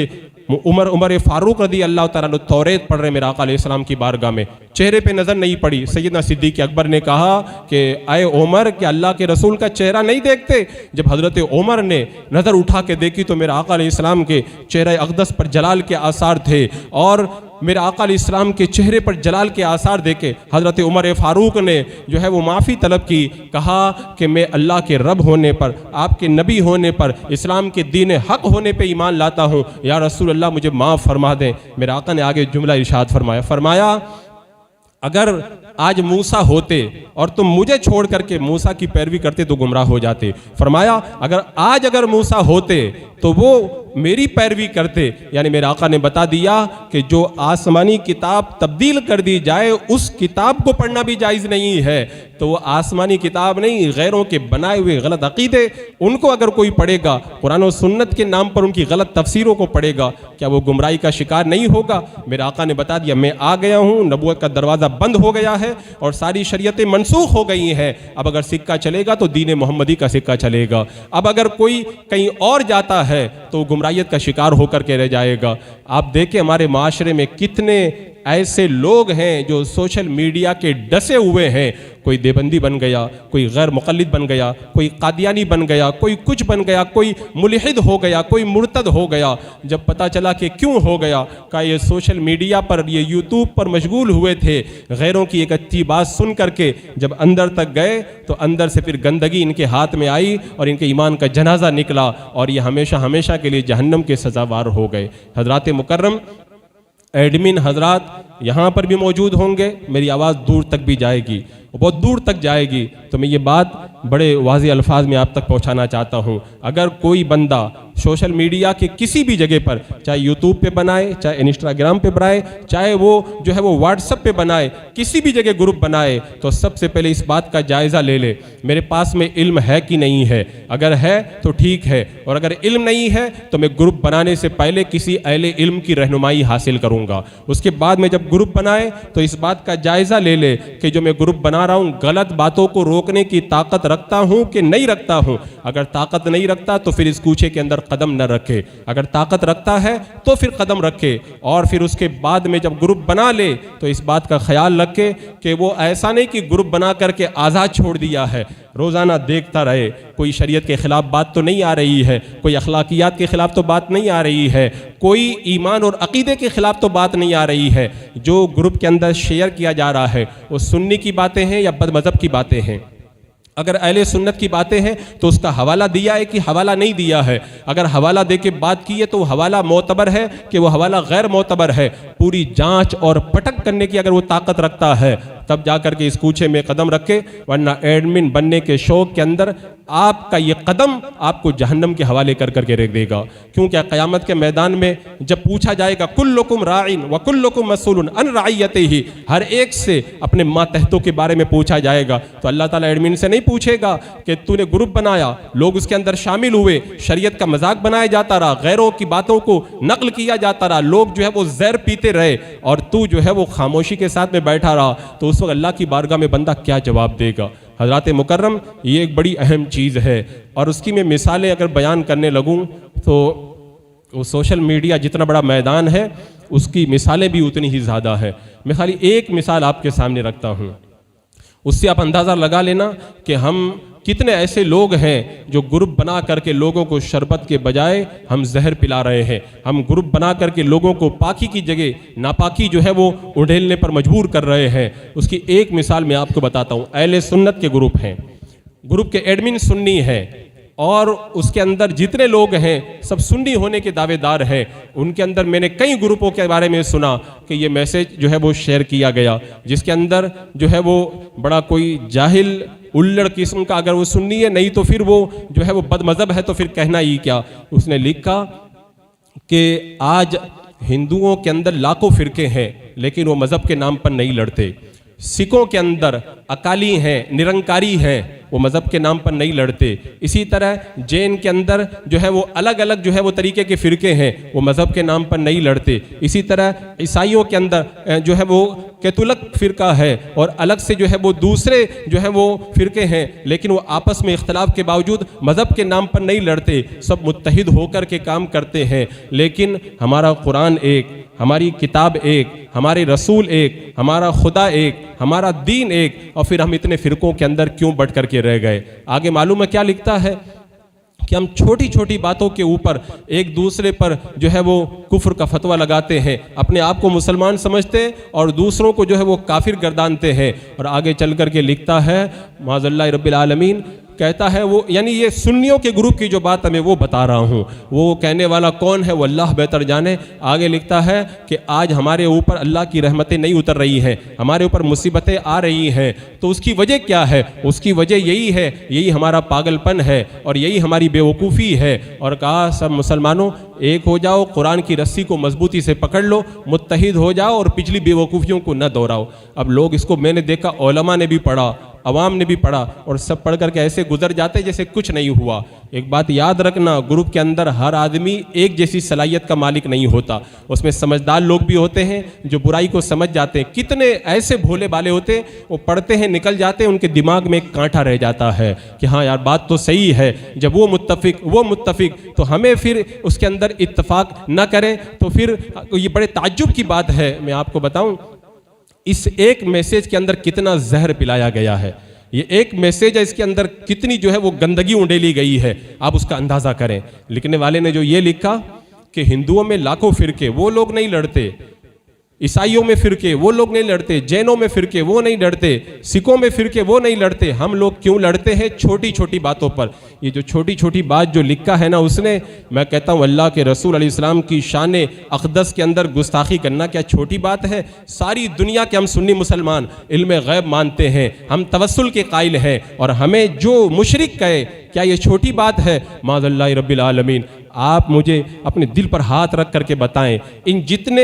B: عمر فاروق رضی اللہ تعالیٰ عنہ توریت پڑھ رہے میرے آقا علیہ السلام کی بارگاہ میں، چہرے پہ نظر نہیں پڑی۔ سیدنا صدیق اکبر نے کہا کہ اے عمر، کہ اللہ کے رسول کا چہرہ نہیں دیکھتے؟ جب حضرت عمر نے نظر اٹھا کے دیکھی تو میرے آقا علیہ السلام کے چہرہ اقدس پر جلال کے آثار تھے، اور میرے آقا علیہ السلام کے چہرے پر جلال کے آثار دیکھے حضرت عمر فاروق نے جو ہے وہ معافی طلب کی، کہا کہ میں اللہ کے رب ہونے پر، آپ کے نبی ہونے پر، اسلام کے دین حق ہونے پہ ایمان لاتا ہوں، یا رسول اللہ مجھے معاف فرما دیں۔ میرے آقا نے آگے جملہ ارشاد فرمایا اگر آج موسیٰ ہوتے اور تم مجھے چھوڑ کر کے موسیٰ کی پیروی کرتے تو گمراہ ہو جاتے۔ فرمایا اگر موسیٰ ہوتے تو وہ میری پیروی کرتے، یعنی میرے آقا نے بتا دیا کہ جو آسمانی کتاب تبدیل کر دی جائے اس کتاب کو پڑھنا بھی جائز نہیں ہے۔ تو وہ آسمانی کتاب نہیں، غیروں کے بنائے ہوئے غلط عقیدے، ان کو اگر کوئی پڑھے گا، قرآن و سنت کے نام پر ان کی غلط تفسیروں کو پڑھے گا، کیا وہ گمراہی کا شکار نہیں ہوگا؟ میرے آقا نے بتا دیا میں آ گیا ہوں، نبوت کا دروازہ بند ہو گیا ہے اور ساری شریعتیں منسوخ ہو گئی ہیں۔ اب اگر سکہ چلے گا تو دین محمدی کا سکہ چلے گا، اب اگر کوئی کہیں اور جاتا ہے تو گمراہیت کا شکار ہو کر کے رہ جائے گا۔ آپ دیکھیں ہمارے معاشرے میں کتنے ایسے لوگ ہیں جو سوشل میڈیا کے ڈسے ہوئے ہیں، کوئی دیوبندی بن گیا، کوئی غیر مقلد بن گیا، کوئی قادیانی بن گیا، کوئی کچھ بن گیا، کوئی ملحد ہو گیا، کوئی مرتد ہو گیا۔ جب پتہ چلا کہ کیوں ہو گیا، کہ یہ سوشل میڈیا پر، یہ یوٹیوب پر مشغول ہوئے تھے، غیروں کی ایک اچھی بات سن کر کے جب اندر تک گئے تو اندر سے پھر گندگی ان کے ہاتھ میں آئی اور ان کے ایمان کا جنازہ نکلا، اور یہ ہمیشہ ہمیشہ کے لیے جہنم کے سزاوار ہو گئے۔ حضرات مکرم، ایڈمن حضرات یہاں پر بھی موجود ہوں گے، میری آواز دور تک بھی جائے گی، بہت دور تک جائے گی، تو میں یہ بات بڑے واضح الفاظ میں آپ تک پہنچانا چاہتا ہوں۔ اگر کوئی بندہ سوشل میڈیا کے کسی بھی جگہ پر، چاہے یوٹیوب پہ بنائے، چاہے انسٹاگرام پہ بنائے، چاہے وہ جو ہے وہ واٹس ایپ پہ بنائے، کسی بھی جگہ گروپ بنائے، تو سب سے پہلے اس بات کا جائزہ لے لے میرے پاس میں علم ہے کہ نہیں ہے۔ اگر ہے تو ٹھیک ہے، اور اگر علم نہیں ہے تو میں گروپ بنانے سے پہلے کسی اہل علم کی رہنمائی حاصل کروں گا۔ اس کے بعد میں جب گروپ بنائے تو اس بات کا جائزہ لے لے کہ جو میں گروپ بنا رہا ہوں غلط باتوں کو روکنے کی طاقت رکھتا ہوں کہ نہیں رکھتا ہوں۔ اگر طاقت نہیں رکھتا تو پھر اس کوچے کے اندر قدم نہ رکھے، اگر طاقت رکھتا ہے تو پھر قدم رکھے، اور پھر اس کے بعد میں جب گروپ بنا لے تو اس بات کا خیال رکھے کہ وہ ایسا نہیں کہ گروپ بنا کر کے آزاد چھوڑ دیا ہے، روزانہ دیکھتا رہے کوئی شریعت کے خلاف بات تو نہیں آ رہی ہے، کوئی اخلاقیات کے خلاف تو بات نہیں آ رہی ہے، کوئی ایمان اور عقیدے کے خلاف تو بات نہیں آ رہی ہے۔ جو گروپ کے اندر شیئر کیا جا رہا ہے وہ سنی کی باتیں ہیں یا بد مذہب کی باتیں ہیں؟ اگر اہل سنت کی باتیں ہیں تو اس کا حوالہ دیا ہے کہ حوالہ نہیں دیا ہے؟ اگر حوالہ دے کے بات کی ہے تو وہ حوالہ معتبر ہے کہ وہ حوالہ غیر معتبر ہے؟ پوری جانچ اور پٹک کرنے کی اگر وہ طاقت رکھتا ہے تب جا کر کے اس کوچے میں قدم رکھے، ورنہ ایڈمن بننے کے شوق کے اندر آپ کا یہ قدم آپ کو جہنم کے حوالے کر کر کے رکھ دے گا۔ کیونکہ قیامت کے میدان میں جب پوچھا جائے گا کلکم راعٍ وکلکم مسئول عن رعیتہ، ہر ایک سے اپنے ماتحتوں کے بارے میں پوچھا جائے گا، تو اللہ تعالیٰ ایڈمن سے نہیں پوچھے گا کہ تو نے گروپ بنایا، لوگ اس کے اندر شامل ہوئے، شریعت کا مذاق بنایا جاتا رہا، غیروں کی باتوں کو نقل کیا جاتا رہا، لوگ جو ہے وہ زہر پیتے رہے اور تو جو ہے وہ خاموشی کے ساتھ میں بیٹھا رہا، تو اس وقت اللہ کی بارگاہ میں بندہ کیا جواب دے گا؟ حضرات مکرم، یہ ایک بڑی اہم چیز ہے، اور اس کی میں مثالیں اگر بیان کرنے لگوں تو وہ سوشل میڈیا جتنا بڑا میدان ہے اس کی مثالیں بھی اتنی ہی زیادہ ہے۔ میں خالی ایک مثال آپ کے سامنے رکھتا ہوں، اس سے آپ اندازہ لگا لینا کہ ہم کتنے ایسے لوگ ہیں جو گروپ بنا کر کے لوگوں کو شربت کے بجائے ہم زہر پلا رہے ہیں، ہم گروپ بنا کر کے لوگوں کو پاکی کی جگہ ناپاکی جو ہے وہ اڈھیلنے پر مجبور کر رہے ہیں۔ اس کی ایک مثال میں آپ کو بتاتا ہوں۔ اہل سنت کے گروپ ہیں، گروپ کے ایڈمن سنی ہیں، اور اس کے اندر جتنے لوگ ہیں سب سنی ہونے کے دعوے دار ہیں۔ ان کے اندر میں نے کئی گروپوں کے بارے میں سنا کہ یہ میسیج جو ہے وہ شیئر کیا گیا، جس کے اندر جو ہے وہ بڑا کوئی جاہل الڑ قسم کا، اگر وہ سنی ہے نہیں تو پھر وہ جو ہے وہ بد مذہب ہے تو پھر کہنا ہی کیا۔ اس نے لکھا کہ آج ہندوؤں کے اندر لاکھوں فرقے ہیں لیکن وہ مذہب کے نام پر نہیں لڑتے، سکھوں کے اندر اکالی ہیں، نرنکاری ہیں، وہ مذہب کے نام پر نہیں لڑتے، اسی طرح جین کے اندر جو ہے وہ الگ الگ جو ہے وہ طریقے کے فرقے ہیں، وہ مذہب کے نام پر نہیں لڑتے، اسی طرح عیسائیوں کے اندر جو ہے وہ کیتھولک فرقہ ہے اور الگ سے جو ہے وہ دوسرے جو ہے وہ فرقے ہیں، لیکن وہ آپس میں اختلاف کے باوجود مذہب کے نام پر نہیں لڑتے، سب متحد ہو کر کے کام کرتے ہیں۔ لیکن ہمارا قرآن ایک، ہماری کتاب ایک، ہمارے رسول ایک، ہمارا خدا ایک، ہمارا دین ایک، اور پھر ہم اتنے فرقوں کے اندر کیوں بٹ کر کے رہ گئے؟ آگے معلوم ہے کیا لکھتا ہے کہ ہم چھوٹی چھوٹی باتوں کے اوپر ایک دوسرے پر جو ہے وہ کفر کا فتویٰ لگاتے ہیں، اپنے آپ کو مسلمان سمجھتے ہیں اور دوسروں کو جو ہے وہ کافر گردانتے ہیں۔ اور آگے چل کر کے لکھتا ہے معاذ اللہ رب العالمین، کہتا ہے وہ، یعنی یہ سنیوں کے گروپ کی جو بات میں وہ بتا رہا ہوں، وہ کہنے والا کون ہے وہ اللہ بہتر جانے۔ آگے لکھتا ہے کہ آج ہمارے اوپر اللہ کی رحمتیں نہیں اتر رہی ہیں، ہمارے اوپر مصیبتیں آ رہی ہیں، تو اس کی وجہ کیا ہے؟ اس کی وجہ یہی ہے، یہی ہمارا پاگل پن ہے اور یہی ہماری بے وقوفی ہے۔ اور کہا سب مسلمانوں ایک ہو جاؤ، قرآن کی رسی کو مضبوطی سے پکڑ لو، متحد ہو جاؤ اور پچھلی بے وقوفیوں کو نہ دہراؤ۔ اب لوگ اس کو، میں نے دیکھا علماء نے بھی پڑھا، عوام نے بھی پڑھا، اور سب پڑھ کر کے ایسے گزر جاتے جیسے کچھ نہیں ہوا۔ ایک بات یاد رکھنا، گروپ کے اندر ہر آدمی ایک جیسی صلاحیت کا مالک نہیں ہوتا، اس میں سمجھدار لوگ بھی ہوتے ہیں جو برائی کو سمجھ جاتے ہیں، کتنے ایسے بھولے بالے ہوتے ہیں وہ پڑھتے ہیں نکل جاتے ہیں، ان کے دماغ میں ایک کانٹا رہ جاتا ہے کہ ہاں یار بات تو صحیح ہے، جب وہ متفق تو ہمیں پھر اس کے اندر اتفاق نہ کریں تو پھر یہ بڑے تعجب کی بات ہے۔ میں آپ کو بتاؤں اس ایک میسیج کے اندر کتنا زہر پلایا گیا ہے، یہ ایک میسیج ہے، اس کے اندر کتنی جو ہے وہ گندگی اونڈیلی گئی ہے، آپ اس کا اندازہ کریں۔ لکھنے والے نے جو یہ لکھا کہ ہندوؤں میں لاکھوں فرقے، وہ لوگ نہیں لڑتے، عیسائیوں میں فرقے وہ لوگ نہیں لڑتے، جینوں میں فرقے وہ نہیں لڑتے، سکھوں میں فرقے وہ نہیں لڑتے، ہم لوگ کیوں لڑتے ہیں؟ چھوٹی چھوٹی باتوں پر۔ یہ جو چھوٹی چھوٹی بات جو لکھا ہے نا اس نے، میں کہتا ہوں اللہ کے رسول علیہ السلام کی شان اقدس کے اندر گستاخی کرنا کیا چھوٹی بات ہے؟ ساری دنیا کے ہم سنی مسلمان علم غیب مانتے ہیں، ہم توسل کے قائل ہیں، اور ہمیں جو مشرک کہے کیا یہ چھوٹی بات ہے؟ معاذ اللہ رب العالمین۔ آپ مجھے اپنے دل پر ہاتھ رکھ کر کے بتائیں، ان جتنے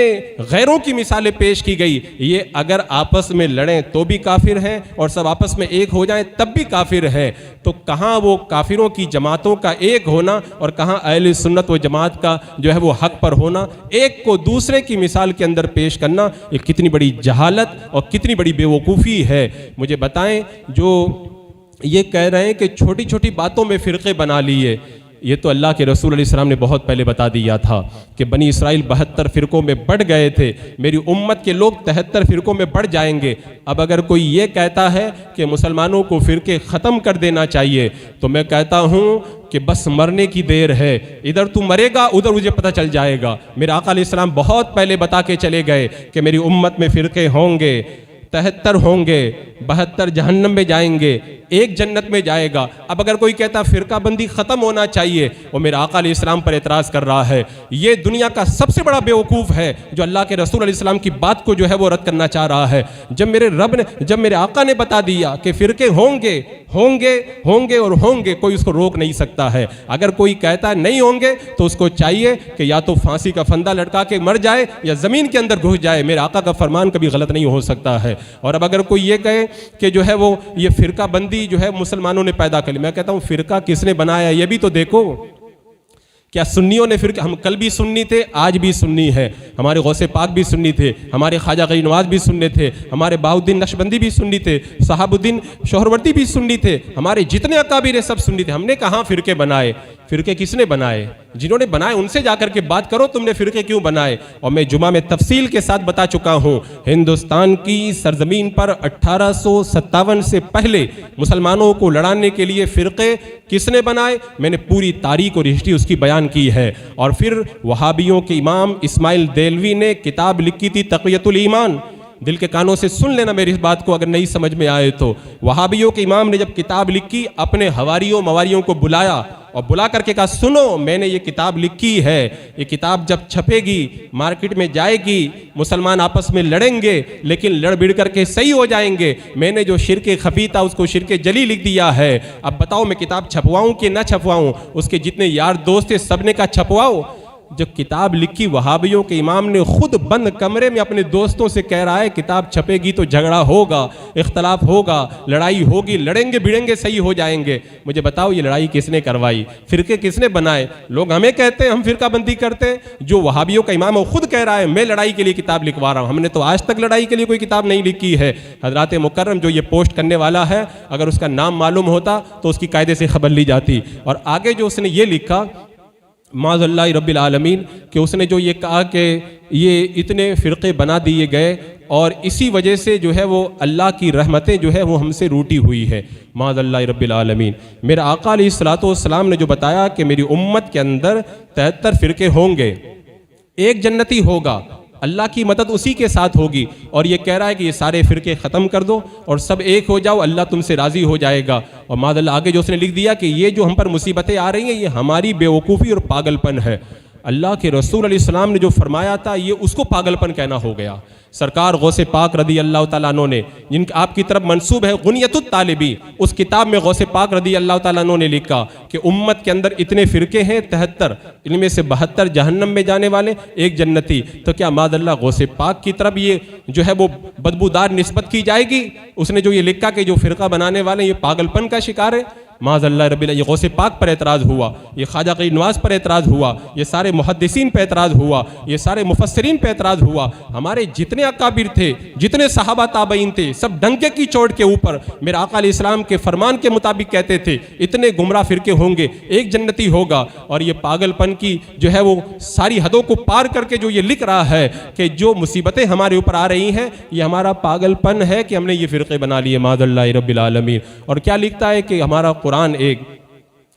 B: غیروں کی مثالیں پیش کی گئی، یہ اگر آپس میں لڑیں تو بھی کافر ہیں اور سب آپس میں ایک ہو جائیں تب بھی کافر ہیں، تو کہاں وہ کافروں کی جماعتوں کا ایک ہونا اور کہاں اہل سنت و جماعت کا جو ہے وہ حق پر ہونا؟ ایک کو دوسرے کی مثال کے اندر پیش کرنا یہ کتنی بڑی جہالت اور کتنی بڑی بے وقوفی ہے۔ مجھے بتائیں، جو یہ کہہ رہے ہیں کہ چھوٹی چھوٹی باتوں میں فرقے بنا لیے، یہ تو اللہ کے رسول علیہ السلام نے بہت پہلے بتا دیا تھا کہ بنی اسرائیل 72 فرقوں میں بڑھ گئے تھے، میری امت کے لوگ 73 فرقوں میں بڑھ جائیں گے۔ اب اگر کوئی یہ کہتا ہے کہ مسلمانوں کو فرقے ختم کر دینا چاہیے تو میں کہتا ہوں کہ بس مرنے کی دیر ہے، ادھر تو مرے گا ادھر مجھے پتہ چل جائے گا۔ میرے آقا علیہ السلام بہت پہلے بتا کے چلے گئے کہ میری امت میں فرقے ہوں گے، 73 ہوں گے، 72 جہنم میں جائیں گے، ایک جنت میں جائے گا۔ اب اگر کوئی کہتا فرقہ بندی ختم ہونا چاہیے، وہ میرے آقا علیہ السلام پر اعتراض کر رہا ہے۔ یہ دنیا کا سب سے بڑا بیوقوف ہے جو اللہ کے رسول علیہ السلام کی بات کو جو ہے وہ رد کرنا چاہ رہا ہے۔ جب میرے آقا نے بتا دیا کہ فرقے ہوں گے اور ہوں گے، کوئی اس کو روک نہیں سکتا ہے۔ اگر کوئی کہتا نہیں ہوں گے تو اس کو چاہیے کہ یا تو پھانسی کا پھندا لٹکا کے مر جائے یا زمین کے اندر گھس جائے۔ میرے آقا کا فرمان کبھی غلط نہیں ہو سکتا ہے۔ اور اب اگر کوئی یہ کہے کہ جو ہے وہ یہ فرقہ بندی جو ہے مسلمانوں نے پیدا کر لی، میں کہتا ہوں فرقہ کس نے بنایا یہ بھی تو دیکھو۔ کیا سنیوں نے فرقہ؟ ہم کل بھی سنی تھے، آج بھی سنی ہے، ہمارے غوث پاک بھی سنی تھے، ہمارے خواجہ غریب نواز بھی سننے تھے، ہمارے بہاؤالدین نقشبندی بھی سنی تھے، صحاب الدین شہروردی بھی سنی تھے، ہمارے جتنے اکابر ہیں سب سنی تھے۔ ہم نے کہاں فرقے بنائے؟ فرقے کس نے بنائے؟ جنہوں نے بنائے ان سے جا کر کے بات کرو، تم نے فرقے کیوں بنائے؟ اور میں جمعہ میں تفصیل کے ساتھ بتا چکا ہوں، ہندوستان کی سرزمین پر 1857 سے پہلے مسلمانوں کو لڑانے کے لیے فرقے کس نے بنائے؟ میں نے پوری تاریخ اور ہسٹری اس کی بیان کی ہے۔ اور پھر وہابیوں کے امام اسماعیل دیلوی نے کتاب لکھی تھی تقویۃ الایمان، دل کے کانوں سے سن لینا میری اس بات کو اگر نہیں سمجھ میں آئے تو۔ وہابیوں کے امام نے جب کتاب لکھی، اپنے حواریوں مواریوں کو بلایا اور بلا کر کے کہا سنو میں نے یہ کتاب لکھی ہے، یہ کتاب جب چھپے گی مارکیٹ میں جائے گی، مسلمان آپس میں لڑیں گے لیکن لڑ بڑھ کر کے صحیح ہو جائیں گے۔ میں نے جو شرک خفی تھا اس کو شرک جلی لکھ دیا ہے، اب بتاؤ میں کتاب چھپواؤں کہ نہ چھپواؤں؟ اس کے جتنے یار دوست تھے سب نے کہا چھپواؤ۔ جب کتاب لکھی وہابیوں کے امام نے خود بند کمرے میں اپنے دوستوں سے کہہ رہا ہے کتاب چھپے گی تو جھگڑا ہوگا، اختلاف ہوگا، لڑائی ہوگی، لڑیں گے بھڑیں گے صحیح ہو جائیں گے۔ مجھے بتاؤ یہ لڑائی کس نے کروائی؟ فرقے کس نے بنائے؟ لوگ ہمیں کہتے ہیں ہم فرقہ بندی کرتے ہیں، جو وہابیوں کا امام خود کہہ رہا ہے میں لڑائی کے لیے کتاب لکھوا رہا ہوں۔ ہم نے تو آج تک لڑائی کے لیے کوئی کتاب نہیں لکھی ہے۔ حضرات مکرم جو یہ پوسٹ کرنے والا ہے اگر اس کا نام معلوم ہوتا تو اس کی قاعدے سے خبر لی جاتی۔ اور آگے جو اس نے یہ لکھا معاذ اللہ رب العالمین کہ اس نے جو یہ کہا کہ یہ اتنے فرقے بنا دیے گئے اور اسی وجہ سے جو ہے وہ اللہ کی رحمتیں جو ہے وہ ہم سے روٹی ہوئی ہے، معاذ اللہ رب العالمین۔ میرا آقا علیہ الصلوۃ والسلام نے جو بتایا کہ میری امت کے اندر 73 فرقے ہوں گے، ایک جنتی ہوگا، اللہ کی مدد اسی کے ساتھ ہوگی، اور یہ کہہ رہا ہے کہ یہ سارے فرقے ختم کر دو اور سب ایک ہو جاؤ، اللہ تم سے راضی ہو جائے گا۔ اور معاذ اللہ آگے جو اس نے لکھ دیا کہ یہ جو ہم پر مصیبتیں آ رہی ہیں یہ ہماری بے وقوفی اور پاگل پن ہے۔ اللہ کے رسول علیہ السلام نے جو فرمایا تھا یہ اس کو پاگل پن کہنا ہو گیا۔ سرکار غوث پاک رضی اللہ تعالیٰ عنہ نے، جن آپ کی طرف منسوب ہے غنیۃ الطالبین، اس کتاب میں غوث پاک رضی اللہ تعالیٰ عنہ نے لکھا کہ امت کے اندر اتنے فرقے ہیں 73، ان میں سے 72 جہنم میں جانے والے، ایک جنتی۔ تو کیا معاذ اللہ غوث پاک کی طرف یہ جو ہے وہ بدبودار نسبت کی جائے گی؟ اس نے جو یہ لکھا کہ جو فرقہ بنانے والے یہ پاگل پن کا شکار ہے، معاذ اللہ رب اللہ۔ یہ غوث پاک پر اعتراض ہوا، یہ خواجہ غریب نواز پر اعتراض ہوا، یہ سارے محدثین پہ اعتراض ہوا، یہ سارے مفسرین پہ اعتراض ہوا، ہمارے جتنے اکابر تھے، جتنے صحابہ تابعین تھے، سب ڈنکے کی چوٹ کے اوپر میرے آقا علیہ السلام کے فرمان کے مطابق کہتے تھے اتنے گمراہ فرقے ہوں گے، ایک جنتی ہوگا۔ اور یہ پاگل پن کی جو ہے وہ ساری حدوں کو پار کر کے جو یہ لکھ رہا ہے کہ جو مصیبتیں ہمارے اوپر آ رہی ہیں یہ ہمارا پاگل پن ہے کہ ہم نے یہ فرقے بنا لیے، معاذ اللہ رب العالمین۔ اور کیا لکھتا ہے کہ ہمارا قرآن ایک،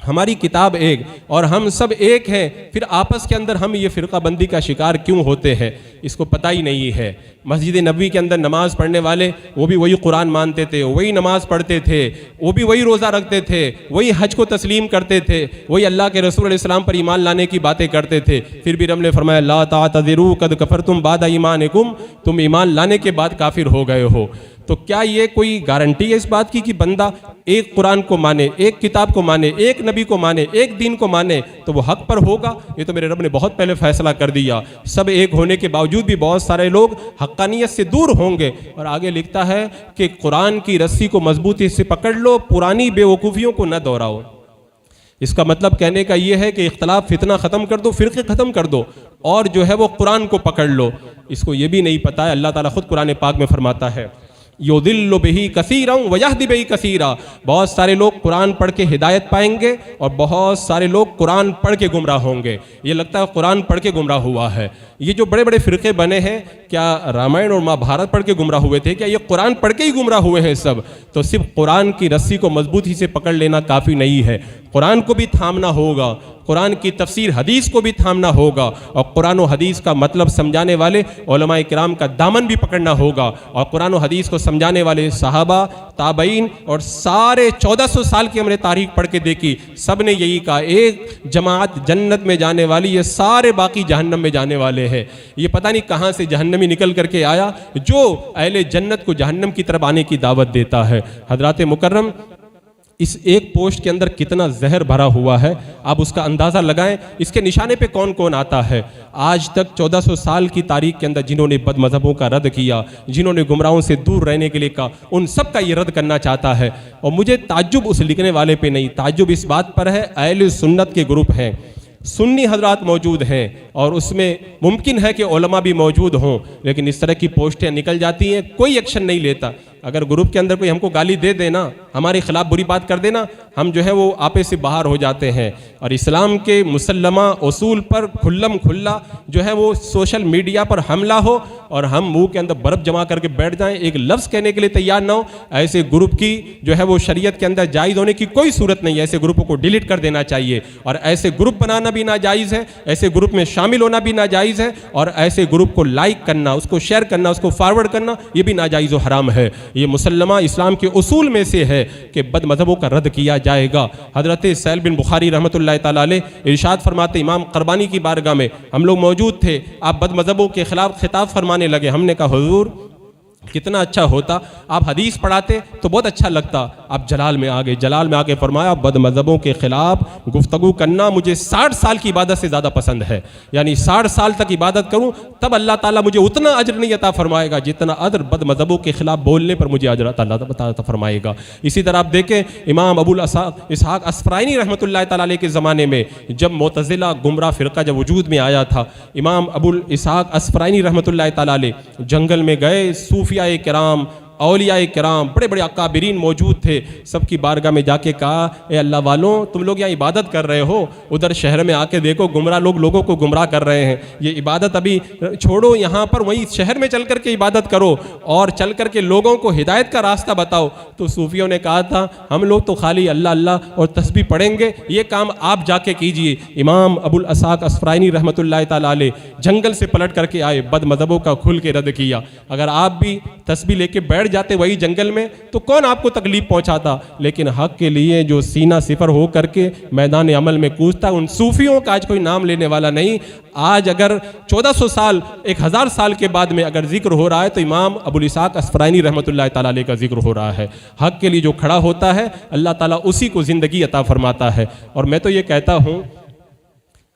B: ہماری کتاب ایک، اور ہم سب ایک ہیں، پھر آپس کے اندر ہم یہ فرقہ بندی کا شکار کیوں ہوتے ہیں؟ اس کو پتہ ہی نہیں ہے۔ مسجد نبوی کے اندر نماز پڑھنے والے وہ بھی وہی قرآن مانتے تھے، وہی نماز پڑھتے تھے، وہ بھی وہی روزہ رکھتے تھے، وہی حج کو تسلیم کرتے تھے، وہی اللہ کے رسول علیہ السلام پر ایمان لانے کی باتیں کرتے تھے، پھر بھی رب نے فرمایا لا تعتذروا قد کفرتم بعد ایمانکم، تم ایمان لانے کے بعد کافر ہو گئے ہو۔ تو تو کیا یہ کوئی گارنٹی ہے اس بات کی کہ بندہ ایک قرآن کو مانے، ایک کتاب کو مانے، ایک نبی کو مانے، ایک دین کو مانے تو وہ حق پر ہوگا؟ یہ تو میرے رب نے بہت پہلے فیصلہ کر دیا۔ سب ایک ہونے کے باوجود بھی بہت سارے لوگ حقانیت سے دور ہوں گے۔ اور آگے لکھتا ہے کہ قرآن کی رسی کو مضبوطی سے پکڑ لو، پرانی بے وقوفیوں کو نہ دہراؤ۔ اس کا مطلب کہنے کا یہ ہے کہ اختلاف فتنہ ختم کر دو، فرقے ختم کر دو، اور جو ہے وہ قرآن کو پکڑ لو۔ اس کو یہ بھی نہیں پتا ہے، اللہ تعالیٰ خود قرآن پاک میں فرماتا ہے یُضِلُّ بِهِ كَثِيرًا وَيَهْدِي بِهِ كَثِيرًا، بہت سارے لوگ قرآن پڑھ کے ہدایت پائیں گے اور بہت سارے لوگ قرآن پڑھ کے گمراہ ہوں گے۔ یہ لگتا ہے قرآن پڑھ کے گمراہ ہوا ہے۔ یہ جو بڑے بڑے فرقے بنے ہیں، کیا رامائن اور مہابھارت پڑھ کے گمراہ ہوئے تھے؟ کیا یہ قرآن پڑھ کے ہی گمراہ ہوئے ہیں سب؟ تو صرف قرآن کی رسی کو مضبوطی سے پکڑ لینا کافی نہیں ہے، قرآن کو بھی تھامنا ہوگا، قرآن کی تفسیر حدیث کو بھی تھامنا ہوگا، اور قرآن و حدیث کا مطلب سمجھانے والے علماء کرام کا دامن بھی پکڑنا ہوگا، اور قرآن و حدیث کو سمجھانے والے صحابہ، تابعین اور سارے 1400 سال کی ہم نے تاریخ پڑھ کے دیکھی، سب نے یہی کہا ایک جماعت جنت میں جانے والی، یہ سارے باقی جہنم میں جانے والے ہیں۔ یہ پتہ نہیں کہاں سے جہنمی نکل کر کے آیا جو اہل جنت کو جہنم کی طرف آنے کی دعوت دیتا ہے۔ حضرات مکرم، اس ایک پوسٹ کے اندر کتنا زہر بھرا ہوا ہے، آپ اس کا اندازہ لگائیں۔ اس کے نشانے پہ کون کون آتا ہے؟ آج تک 1400 سال کی تاریخ کے اندر جنہوں نے بد مذہبوں کا رد کیا، جنہوں نے گمراہوں سے دور رہنے کے لیے کہا، ان سب کا یہ رد کرنا چاہتا ہے۔ اور مجھے تعجب اس لکھنے والے پہ نہیں، تعجب اس بات پر ہے اہل سنت کے گروپ ہیں، سنی حضرات موجود ہیں، اور اس میں ممکن ہے کہ علماء بھی موجود ہوں، لیکن اس طرح کی پوسٹیں نکل جاتی ہیں، کوئی ایکشن نہیں لیتا۔ اگر گروپ کے اندر کوئی ہم کو گالی دے دینا، ہمارے خلاف بری بات کر دینا، ہم جو ہے وہ آپے سے باہر ہو جاتے ہیں۔ اور اسلام کے مسلمہ اصول پر کھلم کھلا جو ہے وہ سوشل میڈیا پر حملہ ہو اور ہم منہ کے اندر برف جمع کر کے بیٹھ جائیں، ایک لفظ کہنے کے لیے تیار نہ ہو، ایسے گروپ کی جو ہے وہ شریعت کے اندر جائز ہونے کی کوئی صورت نہیں ہے۔ ایسے گروپوں کو ڈیلیٹ کر دینا چاہیے، اور ایسے گروپ بنانا بھی ناجائز ہے، ایسے گروپ میں شامل ہونا بھی ناجائز ہے، اور ایسے گروپ کو لائک کرنا، اس کو شیئر کرنا، اس کو فارورڈ کرنا، یہ بھی ناجائز و حرام ہے۔ یہ مسلمہ اسلام کے اصول میں سے ہے کہ بد مذہبوں کا رد کیا جائے گا۔ حضرت سہیل بن بخاری رحمۃ اللہ تعالیٰ علیہ ارشاد فرماتے، امام قربانی کی بارگاہ میں ہم لوگ موجود تھے، آپ بد مذہبوں کے خلاف خطاب فرمانے لگے۔ ہم نے کہا حضور کتنا اچھا ہوتا آپ حدیث پڑھاتے تو بہت اچھا لگتا، آپ جلال میں آگے، جلال میں آگے فرمایا بد مذہبوں کے خلاف گفتگو کرنا مجھے 60 سال کی عبادت سے زیادہ پسند ہے، یعنی 60 سال تک عبادت کروں تب اللہ تعالیٰ مجھے اتنا اجر نہیں عطا فرمائے گا جتنا اجر بد مذہبوں کے خلاف بولنے پر مجھے اجر عطا فرمائے گا۔ اسی طرح آپ دیکھیں امام ابو اسحاق اسفرائینی رحمۃ اللہ تعالیٰ علیہ کے زمانے میں جب معتزلہ گمراہ فرقہ جب وجود میں آیا تھا، امام ابو اسحاق اسفرائینی رحمۃ اللہ تعالیٰ علیہ جنگل میں گئے، صوفیاء کرام، اولیاء کرام، بڑے بڑے اکابرین موجود تھے، سب کی بارگاہ میں جا کے کہا اے اللہ والوں تم لوگ یہاں عبادت کر رہے ہو، ادھر شہر میں آ کے دیکھو گمراہ لوگ لوگوں کو گمراہ کر رہے ہیں، یہ عبادت ابھی چھوڑو، یہاں پر وہیں شہر میں چل کر کے عبادت کرو اور چل کر کے لوگوں کو ہدایت کا راستہ بتاؤ۔ تو صوفیوں نے کہا تھا ہم لوگ تو خالی اللہ اللہ اور تسبیح پڑھیں گے، یہ کام آپ جا کے کیجئے۔ امام ابو الاسحاق اسفرائینی رحمۃ اللہ تعالیٰ علیہ جنگل سے پلٹ کر کے آئے، بد مذہبوں کا کھل کے رد کیا۔ اگر آپ بھی تسبیح لے کے بیٹھ جاتے وہی جنگل میں تو کون آپ کو تکلیف پہنچاتا، لیکن حق کے لیے جو سینہ صفر ہو کر کے میدان عمل میں کوستا، ان صوفیوں کا آج کوئی نام لینے والا نہیں۔ آج اگر 1400 سال 1000 سال کے بعد میں اگر ذکر ہو رہا ہے تو امام ابو الاسحاق اسفرائینی رحمۃ اللہ تعالیٰ علیہ کا ذکر ہو رہا ہے۔ حق کے لیے جو کھڑا ہوتا ہے اللہ تعالیٰ اسی کو زندگی عطا فرماتا ہے۔ اور میں تو یہ کہتا ہوں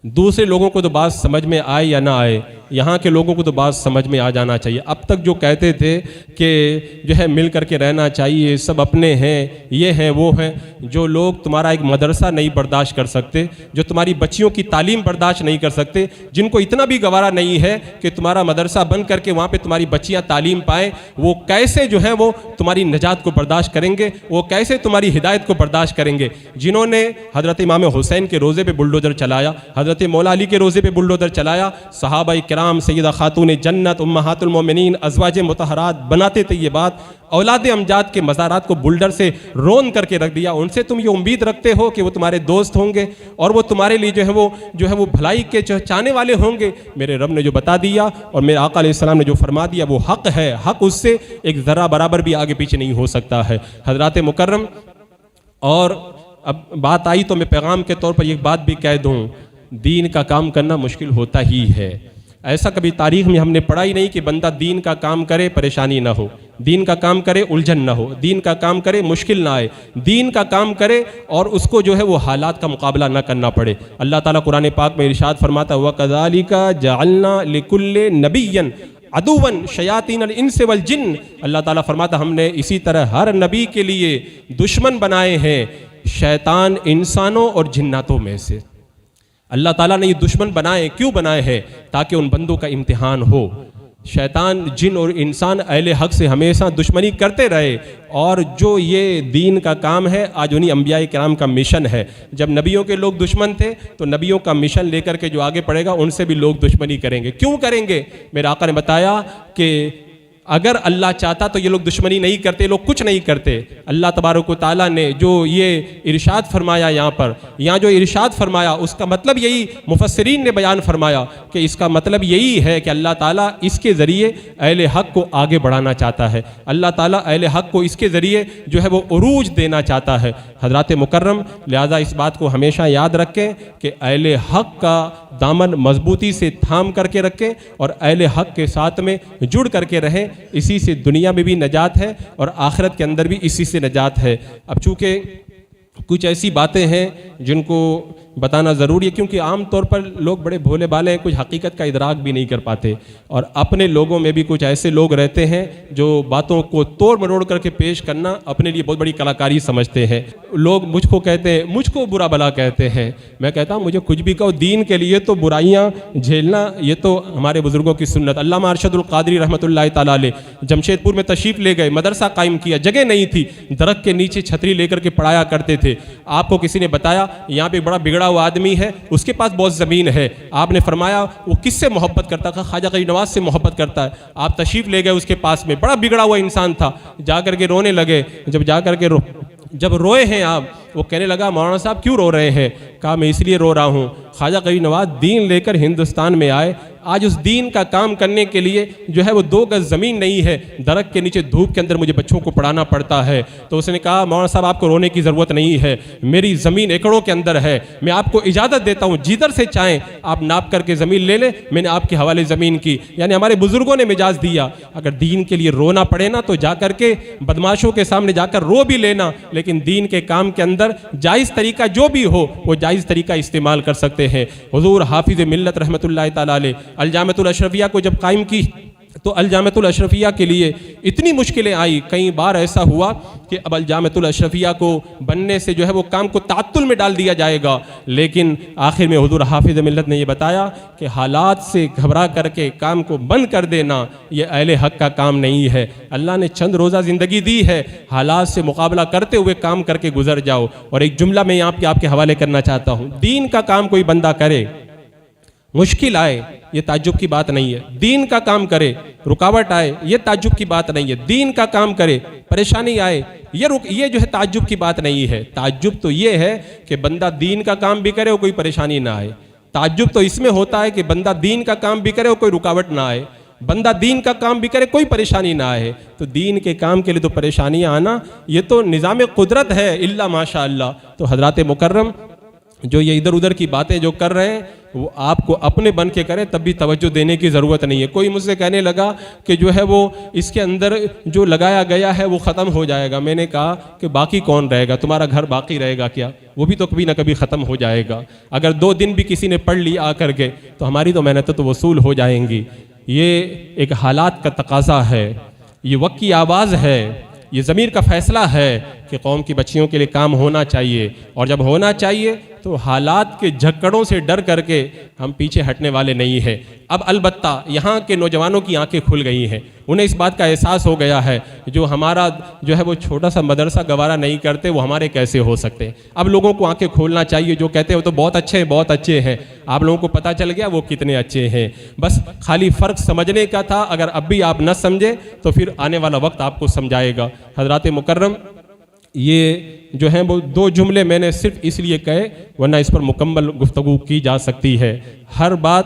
B: دوسرے لوگوں کو تو بات سمجھ میں آئے یا نہ آئے، یہاں کے لوگوں کو تو بات سمجھ میں آ جانا چاہیے۔ اب تک جو کہتے تھے کہ جو ہے مل کر کے رہنا چاہیے، سب اپنے ہیں، یہ ہیں وہ ہیں، جو لوگ تمہارا ایک مدرسہ نہیں برداشت کر سکتے، جو تمہاری بچیوں کی تعلیم برداشت نہیں کر سکتے، جن کو اتنا بھی گوارا نہیں ہے کہ تمہارا مدرسہ بن کر کے وہاں پہ تمہاری بچیاں تعلیم پائیں، وہ کیسے جو ہیں وہ تمہاری نجات کو برداشت کریں گے، وہ کیسے تمہاری ہدایت کو برداشت کریں گے؟ جنہوں نے حضرت امام حسین کے روزے پہ بلڈوزر چلایا، حضرت مولا علی کے روزے پہ بلڈوزر چلایا، صحابہ کرام، سیدہ خاتون جنت، امہات المومنین، ازواج مطہرات بناتے تھے یہ بات، اولاد امجاد کے مزارات کو بلڈر سے رون کر کے رکھ دیا، ان سے تم یہ امید رکھتے ہو کہ وہ تمہارے دوست ہوں گے اور وہ تمہارے لیے جو ہے وہ بھلائی کے چاہنے والے ہوں گے؟ میرے رب نے جو بتا دیا اور میرے آقا علیہ السلام نے جو فرما دیا وہ حق ہے، حق اس سے ایک ذرہ برابر بھی آگے پیچھے نہیں ہو سکتا ہے۔ حضرات مکرم، اور اب بات آئی تو میں پیغام کے طور پر ایک بات بھی کہہ دوں، دین کا کام کرنا مشکل ہوتا ہی ہے۔ ایسا کبھی تاریخ میں ہم نے پڑھا ہی نہیں کہ بندہ دین کا کام کرے پریشانی نہ ہو، دین کا کام کرے الجھن نہ ہو، دین کا کام کرے مشکل نہ آئے، دین کا کام کرے اور اس کو جو ہے وہ حالات کا مقابلہ نہ کرنا پڑے۔ اللہ تعالیٰ قرآن پاک میں ارشاد فرماتا ہے وَكَذَلِكَ جَعَلْنَا لِكُلِّ نَبِيٍّ عَدُوًّا شَيَاطِينَ الْإِنسِ وَالْجِنِّ، اللہ تعالیٰ فرماتا ہم نے اسی طرح ہر نبی کے لیے دشمن بنائے ہیں شیطان انسانوں اور جناتوں میں سے۔ اللہ تعالیٰ نے یہ دشمن بنائے، کیوں بنائے ہیں؟ تاکہ ان بندوں کا امتحان ہو۔ شیطان، جن اور انسان اہل حق سے ہمیشہ دشمنی کرتے رہے، اور جو یہ دین کا کام ہے آج انہی انبیاء کرام کا مشن ہے۔ جب نبیوں کے لوگ دشمن تھے تو نبیوں کا مشن لے کر کے جو آگے پڑے گا ان سے بھی لوگ دشمنی کریں گے۔ کیوں کریں گے؟ میرے آقا نے بتایا کہ اگر اللہ چاہتا تو یہ لوگ دشمنی نہیں کرتے، لوگ کچھ نہیں کرتے۔ اللہ تبارک و تعالیٰ نے جو یہ ارشاد فرمایا یہاں جو ارشاد فرمایا اس کا مطلب یہی مفسرین نے بیان فرمایا کہ اس کا مطلب یہی ہے کہ اللہ تعالیٰ اس کے ذریعے اہل حق کو آگے بڑھانا چاہتا ہے، اللہ تعالیٰ اہل حق کو اس کے ذریعے جو ہے وہ عروج دینا چاہتا ہے۔ حضرات مکرم، لہذا اس بات کو ہمیشہ یاد رکھیں کہ اہل حق کا دامن مضبوطی سے تھام کر کے رکھیں اور اہل حق کے ساتھ میں جڑ کر کے رہیں، اسی سے دنیا میں بھی نجات ہے اور آخرت کے اندر بھی اسی سے نجات ہے۔ اب چونکہ کچھ ایسی باتیں ہیں جن کو بتانا ضروری ہے، کیونکہ عام طور پر لوگ بڑے بھولے بھالے ہیں، کچھ حقیقت کا ادراک بھی نہیں کر پاتے، اور اپنے لوگوں میں بھی کچھ ایسے لوگ رہتے ہیں جو باتوں کو توڑ مروڑ کر کے پیش کرنا اپنے لیے بہت بڑی کلاکاری سمجھتے ہیں۔ لوگ مجھ کو کہتے ہیں، مجھ کو برا بھلا کہتے ہیں، میں کہتا ہوں مجھے کچھ بھی کہو، دین کے لیے تو برائیاں جھیلنا یہ تو ہمارے بزرگوں کی سنت۔ علامہ ارشد القادری رحمۃ اللہ تعالیٰ علیہ جمشید پور میں تشریف لے گئے، مدرسہ قائم کیا، جگہ نہیں تھی، درخت کے نیچے چھتری لے کر کے پڑھایا کرتے تھے۔ آپ کو کسی نے بتایا یہاں پہ ایک بڑا بگڑا ہوا آدمی ہے، اس کے پاس بہت زمین ہے، آپ نے فرمایا وہ کس سے محبت کرتا تھا؟ خواجہ غریب نواز سے محبت کرتا ہے۔ آپ تشریف لے گئے اس کے پاس میں، بڑا بگڑا ہوا انسان تھا، جا کر کے رونے لگے۔ جب روئے ہیں آپ، وہ کہنے لگا مولانا صاحب کیوں رو رہے ہیں؟ کہا میں اس لیے رو رہا ہوں، خواجہ غریب نواز دین لے کر ہندوستان میں آئے، آج اس دین کا کام کرنے کے لیے جو ہے وہ 2 گز زمین نہیں ہے، درخت کے نیچے دھوپ کے اندر مجھے بچوں کو پڑھانا پڑتا ہے۔ تو اس نے کہا مولانا صاحب آپ کو رونے کی ضرورت نہیں ہے، میری زمین ایکڑوں کے اندر ہے، میں آپ کو اجازت دیتا ہوں جدھر سے چاہیں آپ ناپ کر کے زمین لے لیں، میں نے آپ کے حوالے زمین کی۔ یعنی ہمارے بزرگوں نے مجاز دیا، اگر دین کے لیے رونا پڑے نا تو جا کر کے بدماشوں کے سامنے جا کر رو بھی لینا، لیکن دین کے کام کے اندر جائز طریقہ جو بھی ہو وہ جائز طریقہ استعمال کر سکتے ہیں۔ حضور حافظ ملت رحمۃ اللہ تعالیٰ علیہ الجامعۃ الاشرفیہ کو جب قائم کی تو الجامعۃ الاشرفیہ کے لیے اتنی مشکلیں آئی، کئی بار ایسا ہوا کہ اب الجامعۃ الاشرفیہ کو بننے سے جو ہے وہ کام کو تعطل میں ڈال دیا جائے گا، لیکن آخر میں حضور حافظ ملت نے یہ بتایا کہ حالات سے گھبرا کر کے کام کو بند کر دینا یہ اہل حق کا کام نہیں ہے۔ اللہ نے چند روزہ زندگی دی ہے، حالات سے مقابلہ کرتے ہوئے کام کر کے گزر جاؤ۔ اور ایک جملہ میں آپ کے حوالے کرنا چاہتا ہوں، دین کا کام کوئی بندہ کرے، مشکل آئے یہ تعجب کی بات نہیں ہے، دین کا کام کرے، رکاوٹ آئے یہ تعجب کی بات نہیں ہے، دین کا کام کرے پریشانی آئے یہ جو ہے تعجب کی بات نہیں ہے۔ تعجب تو یہ ہے کہ بندہ دین کا کام بھی کرے اور کوئی پریشانی نہ آئے، تعجب تو اس میں ہوتا ہے کہ بندہ دین کا کام بھی کرے اور کوئی رکاوٹ نہ آئے، بندہ دین کا کام بھی کرے کوئی پریشانی نہ آئے۔ تو دین کے کام کے لیے تو پریشانیاں آنا یہ تو نظام قدرت ہے، الا ماشاء اللہ۔ تو حضرات مکرم جو یہ ادھر ادھر کی باتیں جو کر رہے ہیں وہ آپ کو اپنے بن کے کریں، تب بھی توجہ دینے کی ضرورت نہیں ہے۔ کوئی مجھ سے کہنے لگا کہ جو ہے وہ اس کے اندر جو لگایا گیا ہے وہ ختم ہو جائے گا، میں نے کہا کہ باقی کون رہے گا؟ تمہارا گھر باقی رہے گا کیا؟ وہ بھی تو کبھی نہ کبھی ختم ہو جائے گا۔ اگر 2 دن بھی کسی نے پڑھ لی آ کر کے تو ہماری تو محنتیں تو وصول ہو جائیں گی۔ یہ ایک حالات کا تقاضا ہے، یہ وقت کی آواز ہے، یہ ضمیر کا فیصلہ ہے کہ قوم کی بچیوں کے لیے کام ہونا چاہیے، اور جب ہونا چاہیے تو حالات کے جھکڑوں سے ڈر کر کے ہم پیچھے ہٹنے والے نہیں ہیں۔ اب البتہ یہاں کے نوجوانوں کی آنکھیں کھل گئی ہیں، انہیں اس بات کا احساس ہو گیا ہے جو ہمارا جو ہے وہ چھوٹا سا مدرسہ گوارا نہیں کرتے وہ ہمارے کیسے ہو سکتے۔ اب لوگوں کو آنکھیں کھولنا چاہیے، جو کہتے ہیں وہ تو بہت اچھے ہیں بہت اچھے ہیں، آپ لوگوں کو پتہ چل گیا وہ کتنے اچھے ہیں، بس خالی فرق سمجھنے کا تھا۔ اگر اب بھی آپ نہ سمجھے تو پھر آنے والا وقت آپ کو سمجھائے گا۔ حضرات مکرم، یہ جو ہیں وہ 2 جملے میں نے صرف اس لیے کہے، ورنہ اس پر مکمل گفتگو کی جا سکتی ہے۔ ہر بات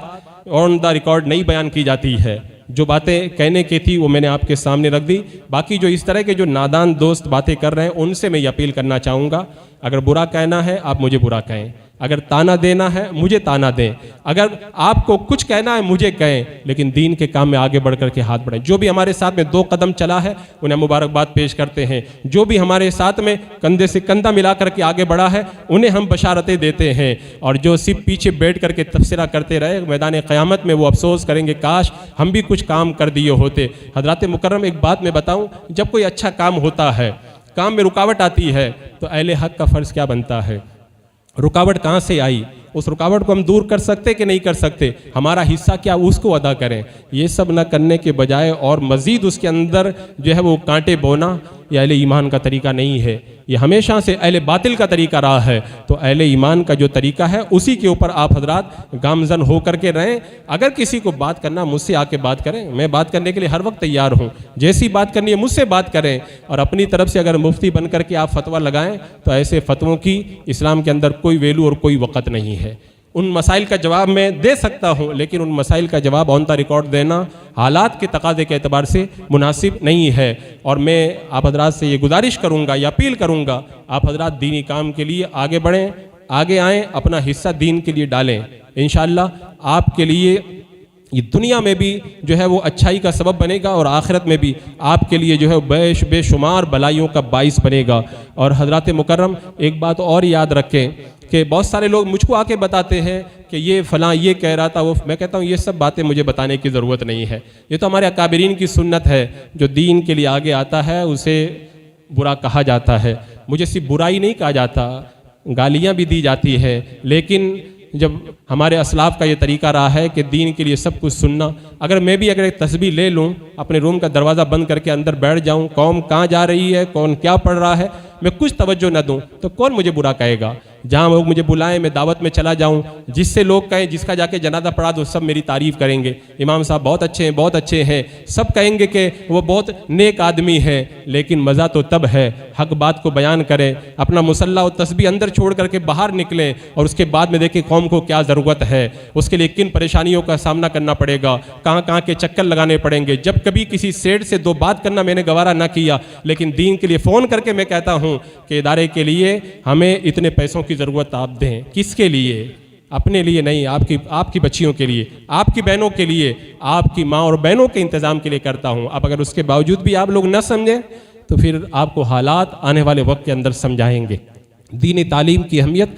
B: آن دا ریکارڈ نہیں بیان کی جاتی ہے، جو باتیں کہنے کی تھی وہ میں نے آپ کے سامنے رکھ دی۔ باقی جو اس طرح کے جو نادان دوست باتیں کر رہے ہیں ان سے میں یہ اپیل کرنا چاہوں گا، اگر برا کہنا ہے آپ مجھے برا کہیں، اگر تانا دینا ہے مجھے تانا دیں, اگر آپ کو کچھ کہنا ہے مجھے کہیں, لیکن دین کے کام میں آگے بڑھ کر کے ہاتھ بڑھائیں. جو بھی ہمارے ساتھ میں 2 قدم چلا ہے انہیں مبارکباد پیش کرتے ہیں, جو بھی ہمارے ساتھ میں کندھے سے کندھا ملا کر کے آگے بڑھا ہے انہیں ہم بشارتیں دیتے ہیں, اور جو صرف پیچھے بیٹھ کر کے تبصرہ کرتے رہے میدان قیامت میں وہ افسوس کریں گے کاش ہم بھی کچھ کام کر دیے ہوتے. حضرات مکرم ایک بات میں بتاؤں, جب کوئی اچھا کام ہوتا ہے, کام میں رکاوٹ آتی ہے, تو اہل حق کا فرض کیا بنتا ہے؟ رکاوٹ کہاں سے آئی, اس رکاوٹ کو ہم دور کر سکتے کہ نہیں کر سکتے, ہمارا حصہ کیا اس کو ادا کریں. یہ سب نہ کرنے کے بجائے اور مزید اس کے اندر جو ہے وہ کانٹے بونا, یہ اہل ایمان کا طریقہ نہیں ہے, یہ ہمیشہ سے اہل باطل کا طریقہ رہا ہے. تو اہل ایمان کا جو طریقہ ہے اسی کے اوپر آپ حضرات گامزن ہو کر کے رہیں. اگر کسی کو بات کرنا مجھ سے آ کے بات کریں, میں بات کرنے کے لیے ہر وقت تیار ہوں, جیسی بات کرنی ہے مجھ سے بات کریں. اور اپنی طرف سے اگر مفتی بن کر کے آپ فتویٰ لگائیں تو ایسے فتووں کی اسلام کے اندر کوئی ویلو اور کوئی وقت نہیں ہے. ان مسائل کا جواب میں دے سکتا ہوں, لیکن ان مسائل کا جواب آن دا ریکارڈ دینا حالات کے تقاضے کے اعتبار سے مناسب نہیں ہے. اور میں آپ حضرات سے یہ گزارش کروں گا یا اپیل کروں گا, آپ حضرات دینی کام کے لیے آگے بڑھیں, آگے آئیں, اپنا حصہ دین کے لیے ڈالیں. انشاءاللہ آپ کے لیے یہ دنیا میں بھی جو ہے وہ اچھائی کا سبب بنے گا, اور آخرت میں بھی آپ کے لیے جو ہے بے شمار بلائیوں کا باعث بنے گا. اور حضرات مکرم ایک بات اور یاد رکھیں کہ بہت سارے لوگ مجھ کو آ کے بتاتے ہیں کہ یہ فلاں یہ کہہ رہا تھا, وہ میں کہتا ہوں یہ سب باتیں مجھے بتانے کی ضرورت نہیں ہے. یہ تو ہمارے اکابرین کی سنت ہے, جو دین کے لیے آگے آتا ہے اسے برا کہا جاتا ہے. مجھے صرف برائی نہیں کہا جاتا, گالیاں بھی دی جاتی ہے, لیکن جب ہمارے اسلاف کا یہ طریقہ رہا ہے کہ دین کے لیے سب کچھ سننا, اگر میں بھی اگر ایک تسبیح لے لوں, اپنے روم کا دروازہ بند کر کے اندر بیٹھ جاؤں, قوم کہاں جا رہی ہے, کون کیا پڑھ رہا ہے, میں کچھ توجہ نہ دوں تو کون مجھے برا کہے گا. جہاں لوگ مجھے بلائیں میں دعوت میں چلا جاؤں, جس سے لوگ کہیں جس کا جا کے جنازہ پڑھا دو, سب میری تعریف کریں گے, امام صاحب بہت اچھے ہیں بہت اچھے ہیں, سب کہیں گے کہ وہ بہت نیک آدمی ہے. لیکن مزہ تو تب ہے حق بات کو بیان کریں, اپنا مصلہ و تسبیح اندر چھوڑ کر کے باہر نکلیں, اور اس کے بعد میں دیکھیں قوم کو کیا ضرورت ہے, اس کے لیے کن پریشانیوں کا سامنا کرنا پڑے گا, کہاں کہاں کے چکر لگانے پڑیں گے. جب کبھی کسی سیٹ سے 2 بات کرنا میں نے گوارا نہ کیا, لیکن دین کے لیے فون کر کے میں کہتا ہوں کہ ادارے کے لیے ہمیں اتنے پیسوں کی ضرورت آپ دیں. کس کے لیے؟ اپنے لیے نہیں, آپ کی بچیوں کے لیے, آپ کی بہنوں کے لیے, آپ کی ماں اور بہنوں کے انتظام کے لیے کرتا ہوں. اب اگر اس کے باوجود بھی آپ لوگ نہ سمجھیں تو پھر آپ کو حالات آنے والے وقت کے اندر سمجھائیں گے. دینی تعلیم کی اہمیت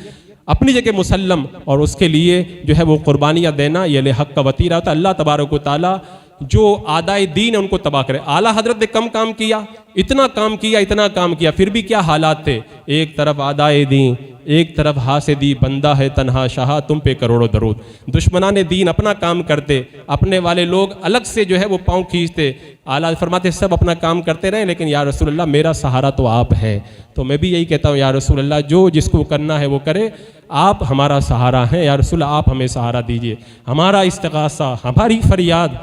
B: اپنی جگہ مسلم, اور اس کے لیے جو ہے وہ قربانیاں دینا یہ حق کا وطیرہ ہوتا ہے. اللہ تبارک و تعالیٰ جو آدائے دین ہے ان کو تباہ کرے. اعلیٰ حضرت نے کم کام کیا, اتنا کام کیا, پھر بھی کیا حالات تھے. ایک طرف آدائے دین, ایک طرف حاسدی, بندہ ہے تنہا شاہ تم پہ کروڑوں درود. دشمنان دین اپنا کام کرتے, اپنے والے لوگ الگ سے جو ہے وہ پاؤں کھینچتے. اعلیٰ فرماتے سب اپنا کام کرتے رہیں, لیکن یا رسول اللہ میرا سہارا تو آپ ہیں. تو میں بھی یہی کہتا ہوں یا رسول اللہ جو جس کو کرنا ہے وہ کرے, آپ ہمارا سہارا ہیں. یا رسول اللہ آپ ہمیں سہارا دیجئے. ہمارا استغاثہ, ہماری فریاد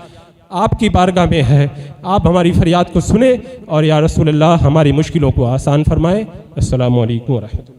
B: آپ کی بارگاہ میں ہے, آپ ہماری فریاد کو سنیں, اور یا رسول اللہ ہماری مشکلوں کو آسان فرمائیں. السلام علیکم ورحمۃ اللہ.